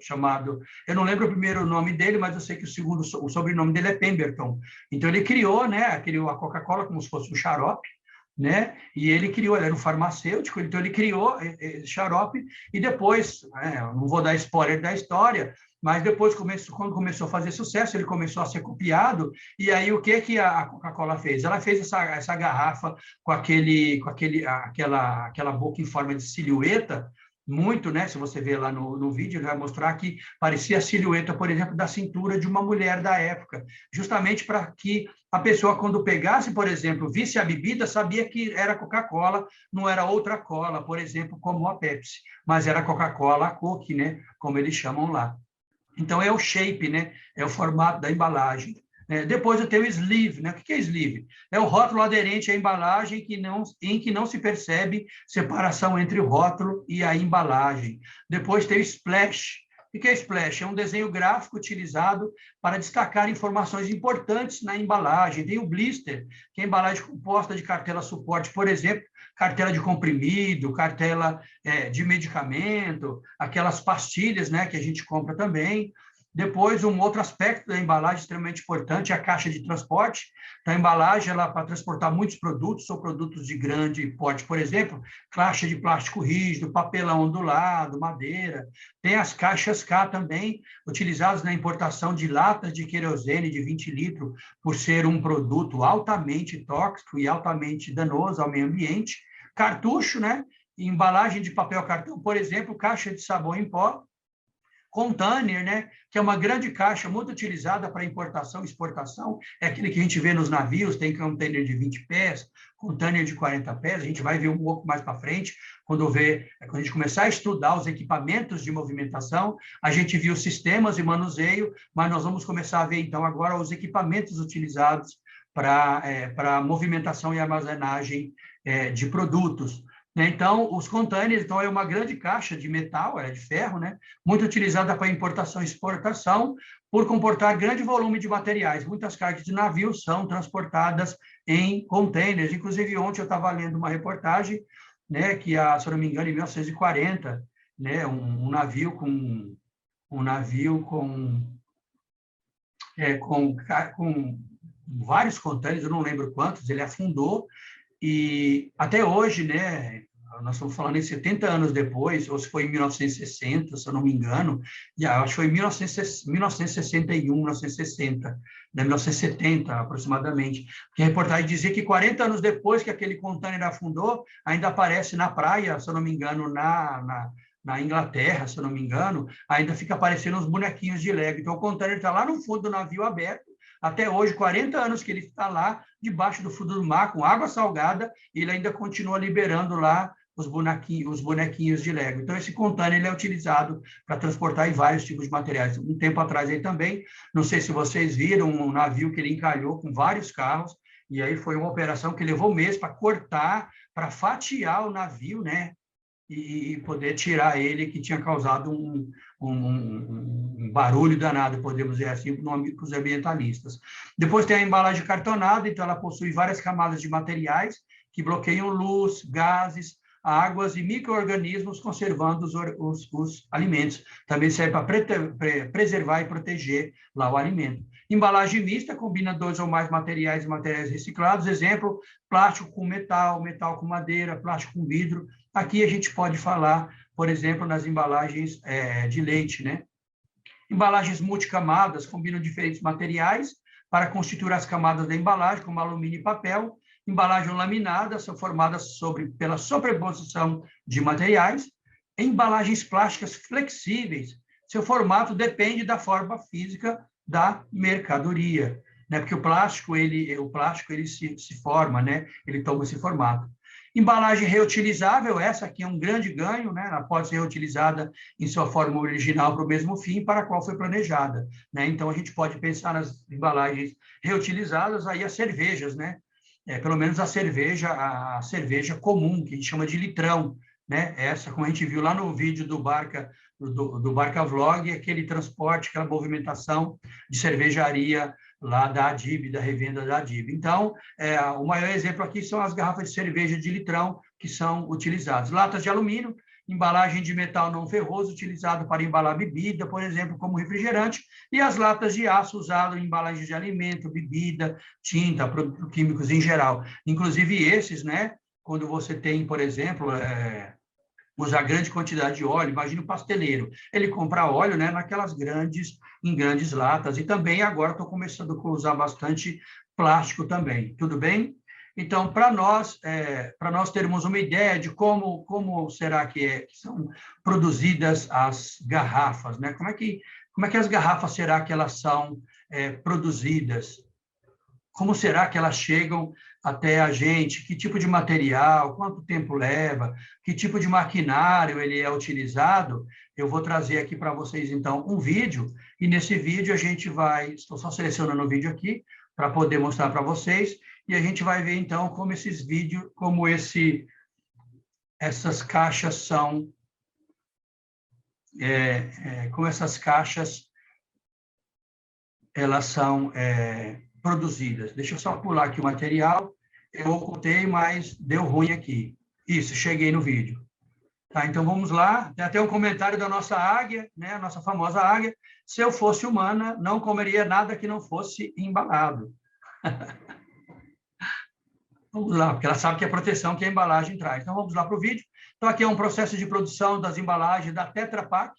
chamado, eu não lembro o primeiro nome dele, mas eu sei que o sobrenome dele é Pemberton. Então ele criou, né, a Coca-Cola como se fosse um xarope, né? E ele era um farmacêutico, então ele criou esse xarope e depois, não vou dar spoiler da história, mas depois, quando começou a fazer sucesso, ele começou a ser copiado, e aí o que a Coca-Cola fez? Ela fez essa garrafa com aquela boca em forma de silhueta, muito, né? Se você ver lá no vídeo, ele vai mostrar que parecia a silhueta, por exemplo, da cintura de uma mulher da época, justamente para que a pessoa, quando pegasse, por exemplo, visse a bebida, sabia que era Coca-Cola, não era outra cola, por exemplo, como a Pepsi, mas era Coca-Cola, a Coke, né? Como eles chamam lá. Então, é o shape, né? É o formato da embalagem. Depois eu tenho o sleeve, né? O que é sleeve? É o rótulo aderente à embalagem em que não se percebe separação entre o rótulo e a embalagem. Depois tem o splash. O que é splash? É um desenho gráfico utilizado para destacar informações importantes na embalagem. Tem o blister, que é a embalagem composta de cartela suporte, por exemplo, cartela de comprimido, cartela de medicamento, aquelas pastilhas, né, que a gente compra também. Depois, um outro aspecto da embalagem extremamente importante é a caixa de transporte. Então, a embalagem, ela para transportar muitos produtos, ou produtos de grande porte, por exemplo, caixa de plástico rígido, papelão ondulado, madeira. Tem as caixas K também, utilizadas na importação de latas de querosene de 20 litros, por ser um produto altamente tóxico e altamente danoso ao meio ambiente. Cartucho, né? Embalagem de papel cartão, por exemplo, caixa de sabão em pó. Container, né, que é uma grande caixa muito utilizada para importação e exportação, é aquele que a gente vê nos navios, tem container de 20 pés, container de 40 pés, a gente vai ver um pouco mais para frente, quando a gente começar a estudar os equipamentos de movimentação, a gente viu sistemas de manuseio, mas nós vamos começar a ver, então, agora os equipamentos utilizados para movimentação e armazenagem de produtos. Então, os containers, então, é uma grande caixa de metal, é de ferro, né? Muito utilizada para importação e exportação, por comportar grande volume de materiais. Muitas cargas de navio são transportadas em containers. Inclusive, ontem eu estava lendo uma reportagem, né, que, se eu não me engano, em 1940, né, um navio com vários containers, eu não lembro quantos, ele afundou. E até hoje, né, nós estamos falando em 70 anos depois, ou se foi em 1960, se eu não me engano, acho que foi em 1961, 1960, né, 1970 aproximadamente, porque a reportagem dizia que 40 anos depois que aquele container afundou, ainda aparece na praia, se eu não me engano, na Inglaterra, se eu não me engano, ainda fica aparecendo uns bonequinhos de Lego. Então, o container está lá no fundo do navio aberto, até hoje, 40 anos que ele está lá, debaixo do fundo do mar, com água salgada, e ele ainda continua liberando lá os bonequinhos de Lego. Então, esse container ele é utilizado para transportar vários tipos de materiais. Um tempo atrás aí também, não sei se vocês viram, um navio que ele encalhou com vários carros, e aí foi uma operação que levou meses para cortar, para fatiar o navio, né? E poder tirar ele, que tinha causado um barulho danado, podemos dizer assim, para os ambientalistas. Depois tem a embalagem cartonada, então ela possui várias camadas de materiais que bloqueiam luz, gases, águas e micro-organismos, conservando os alimentos. Também serve para preservar e proteger lá o alimento. Embalagem mista combina 2 ou mais materiais e materiais reciclados. Exemplo, plástico com metal, metal com madeira, plástico com vidro. Aqui a gente pode falar, por exemplo, nas embalagens de leite, né? Embalagens multicamadas combinam diferentes materiais para constituir as camadas da embalagem, como alumínio e papel. Embalagem laminada são formadas pela sobreposição de materiais. Embalagens plásticas flexíveis, seu formato depende da forma física da mercadoria. né? Porque o plástico ele se forma, né? Ele toma esse formato. Embalagem reutilizável, essa aqui é um grande ganho, né? Ela pode ser reutilizada em sua forma original para o mesmo fim para a qual foi planejada, né? Então, a gente pode pensar nas embalagens reutilizadas, aí as cervejas, né? Pelo menos a cerveja comum, que a gente chama de litrão, né? Essa, como a gente viu lá no vídeo do Barca Vlog, aquele transporte, aquela movimentação de cervejaria lá da Adib, da revenda da Adib. Então, o maior exemplo aqui são as garrafas de cerveja de litrão que são utilizadas. Latas de alumínio, embalagem de metal não ferroso, utilizado para embalar bebida, por exemplo, como refrigerante, e as latas de aço, usado em embalagem de alimento, bebida, tinta, produtos químicos em geral. Inclusive esses, né, quando você tem, por exemplo, usar grande quantidade de óleo, imagina o pasteleiro, ele compra óleo, né, em grandes latas, e também agora estou começando a usar bastante plástico também, tudo bem? Então, para nós termos uma ideia de como será que são produzidas as garrafas, né? Como é que as garrafas será que elas são produzidas? Como será que elas chegam até a gente? Que tipo de material? Quanto tempo leva? Que tipo de maquinário ele é utilizado? Eu vou trazer aqui para vocês, então, um vídeo, e nesse vídeo a gente estou só selecionando o vídeo aqui, para poder mostrar para vocês, e a gente vai ver, então, como essas caixas são, como essas caixas, elas são produzidas. Deixa eu só pular aqui o material. Eu ocultei, mas deu ruim aqui. Isso, cheguei no vídeo. Tá, então, vamos lá. Tem até um comentário da nossa águia, né? A nossa famosa águia. Se eu fosse humana, não comeria nada que não fosse embalado. Vamos lá, porque ela sabe que é a proteção que a embalagem traz. Então, vamos lá para o vídeo. Então, aqui é um processo de produção das embalagens da Tetra Pak,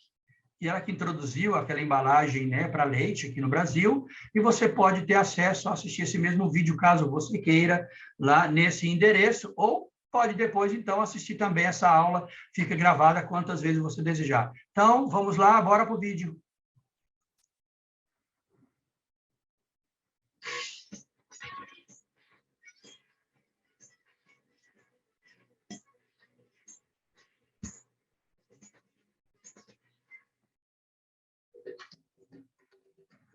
que ela que introduziu aquela embalagem, né, para leite aqui no Brasil, e você pode ter acesso a assistir esse mesmo vídeo, caso você queira, lá nesse endereço, ou pode depois, então, assistir também essa aula, fica gravada quantas vezes você desejar. Então, vamos lá, bora para o vídeo.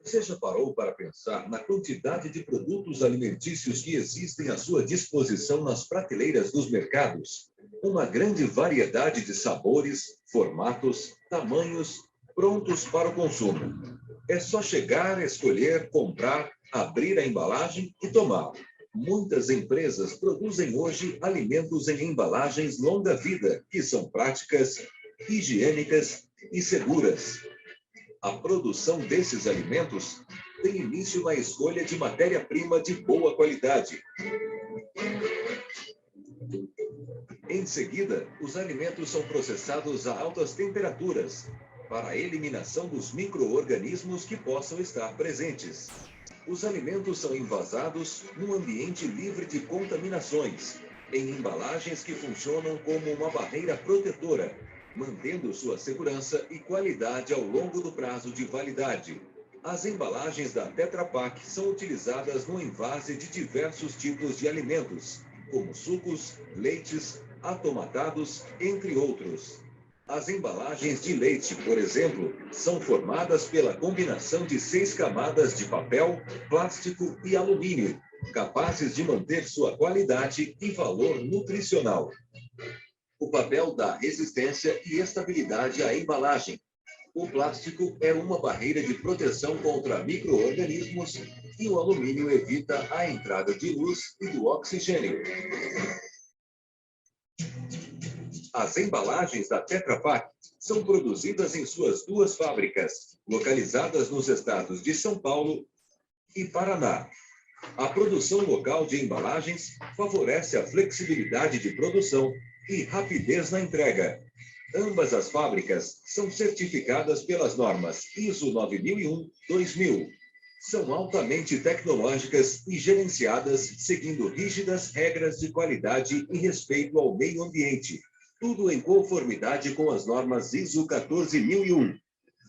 Você já parou para pensar na quantidade de produtos alimentícios que existem à sua disposição nas prateleiras dos mercados? Uma grande variedade de sabores, formatos, tamanhos, prontos para o consumo. É só chegar, escolher, comprar, abrir a embalagem e tomar. Muitas empresas produzem hoje alimentos em embalagens longa-vida, que são práticas, higiênicas e seguras. A produção desses alimentos tem início na escolha de matéria-prima de boa qualidade. Em seguida, os alimentos são processados a altas temperaturas para a eliminação dos micro-organismos que possam estar presentes. Os alimentos são envasados num ambiente livre de contaminações, em embalagens que funcionam como uma barreira protetora, mantendo sua segurança e qualidade ao longo do prazo de validade. As embalagens da Tetra Pak são utilizadas no envase de diversos tipos de alimentos, como sucos, leites, atomatados, entre outros. As embalagens de leite, por exemplo, são formadas pela combinação de 6 camadas de papel, plástico e alumínio, capazes de manter sua qualidade e valor nutricional. O papel dá resistência e estabilidade à embalagem. O plástico é uma barreira de proteção contra micro-organismos e o alumínio evita a entrada de luz e do oxigênio. As embalagens da Tetra Pak são produzidas em suas 2 fábricas, localizadas nos estados de São Paulo e Paraná. A produção local de embalagens favorece a flexibilidade de produção e rapidez na entrega. Ambas as fábricas são certificadas pelas normas ISO 9001-2000. São altamente tecnológicas e gerenciadas seguindo rígidas regras de qualidade e respeito ao meio ambiente, tudo em conformidade com as normas ISO 14001.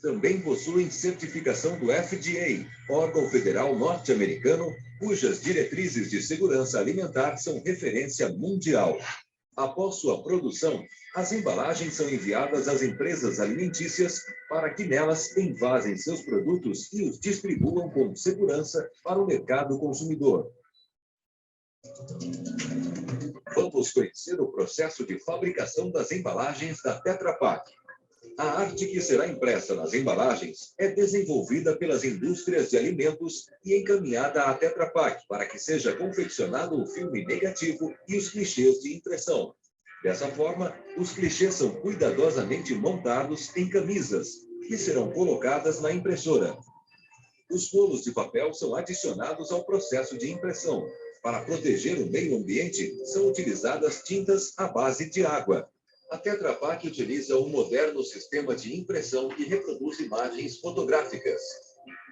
Também possuem certificação do FDA, órgão federal norte-americano, cujas diretrizes de segurança alimentar são referência mundial. Após sua produção, as embalagens são enviadas às empresas alimentícias para que nelas envasem seus produtos e os distribuam com segurança para o mercado consumidor. Vamos conhecer o processo de fabricação das embalagens da Tetra Pak. A arte que será impressa nas embalagens é desenvolvida pelas indústrias de alimentos e encaminhada à Tetra Pak para que seja confeccionado o filme negativo e os clichês de impressão. Dessa forma, os clichês são cuidadosamente montados em camisas, que serão colocadas na impressora. Os rolos de papel são adicionados ao processo de impressão. Para proteger o meio ambiente, são utilizadas tintas à base de água. A Tetra Pak utiliza um moderno sistema de impressão que reproduz imagens fotográficas.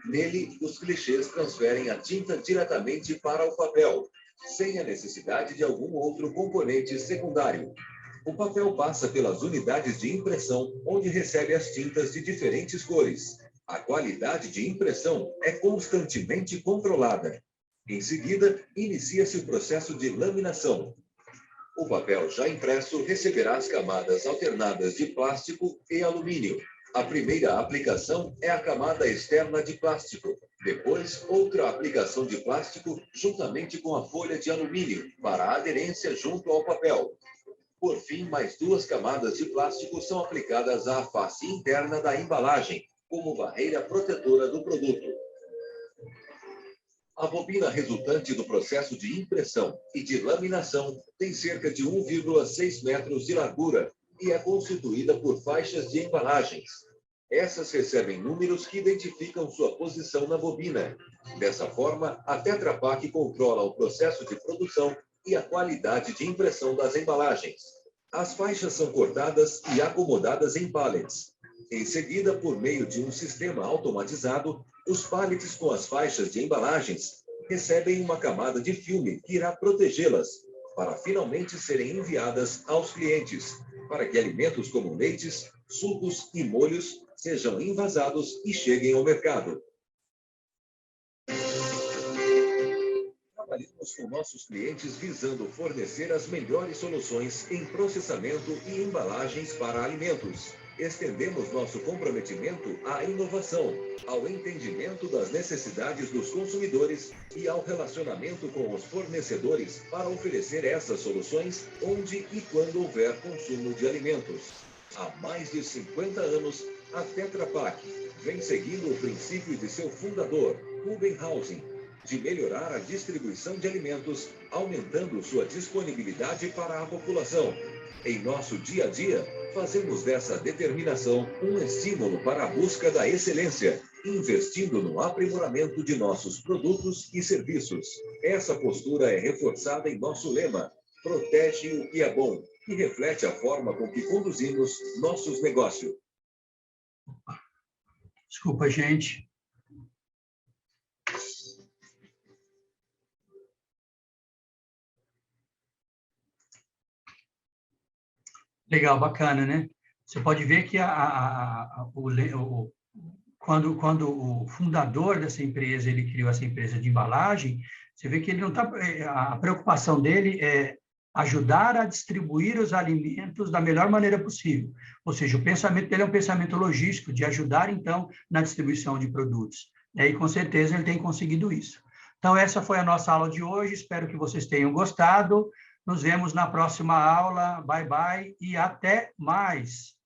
Nele, os clichês transferem a tinta diretamente para o papel, sem a necessidade de algum outro componente secundário. O papel passa pelas unidades de impressão, onde recebe as tintas de diferentes cores. A qualidade de impressão é constantemente controlada. Em seguida, inicia-se o processo de laminação. O papel já impresso receberá as camadas alternadas de plástico e alumínio. A primeira aplicação é a camada externa de plástico. Depois, outra aplicação de plástico juntamente com a folha de alumínio para a aderência junto ao papel. Por fim, mais 2 camadas de plástico são aplicadas à face interna da embalagem, como barreira protetora do produto. A bobina resultante do processo de impressão e de laminação tem cerca de 1,6 metros de largura e é constituída por faixas de embalagens. Essas recebem números que identificam sua posição na bobina. Dessa forma, a Tetra Pak controla o processo de produção e a qualidade de impressão das embalagens. As faixas são cortadas e acomodadas em pallets. Em seguida, por meio de um sistema automatizado, os pallets com as faixas de embalagens recebem uma camada de filme que irá protegê-las, para finalmente serem enviadas aos clientes, para que alimentos como leites, sucos e molhos sejam envasados e cheguem ao mercado. Trabalhamos com nossos clientes visando fornecer as melhores soluções em processamento e embalagens para alimentos. Estendemos nosso comprometimento à inovação, ao entendimento das necessidades dos consumidores e ao relacionamento com os fornecedores para oferecer essas soluções onde e quando houver consumo de alimentos. Há mais de 50 anos, a Tetra Pak vem seguindo o princípio de seu fundador, Rubbenhausen, de melhorar a distribuição de alimentos, aumentando sua disponibilidade para a população. Em nosso dia a dia, fazemos dessa determinação um estímulo para a busca da excelência, investindo no aprimoramento de nossos produtos e serviços. Essa postura é reforçada em nosso lema, protege o que é bom, que reflete a forma com que conduzimos nossos negócios. Desculpa, gente. Legal, bacana, né? Você pode ver que quando o fundador dessa empresa, ele criou essa empresa de embalagem, você vê que ele não tá, a preocupação dele é ajudar a distribuir os alimentos da melhor maneira possível. Ou seja, o pensamento dele é um pensamento logístico, de ajudar, então, na distribuição de produtos. E aí, com certeza, ele tem conseguido isso. Então, essa foi a nossa aula de hoje. Espero que vocês tenham gostado. Nos vemos na próxima aula. Bye, bye e até mais.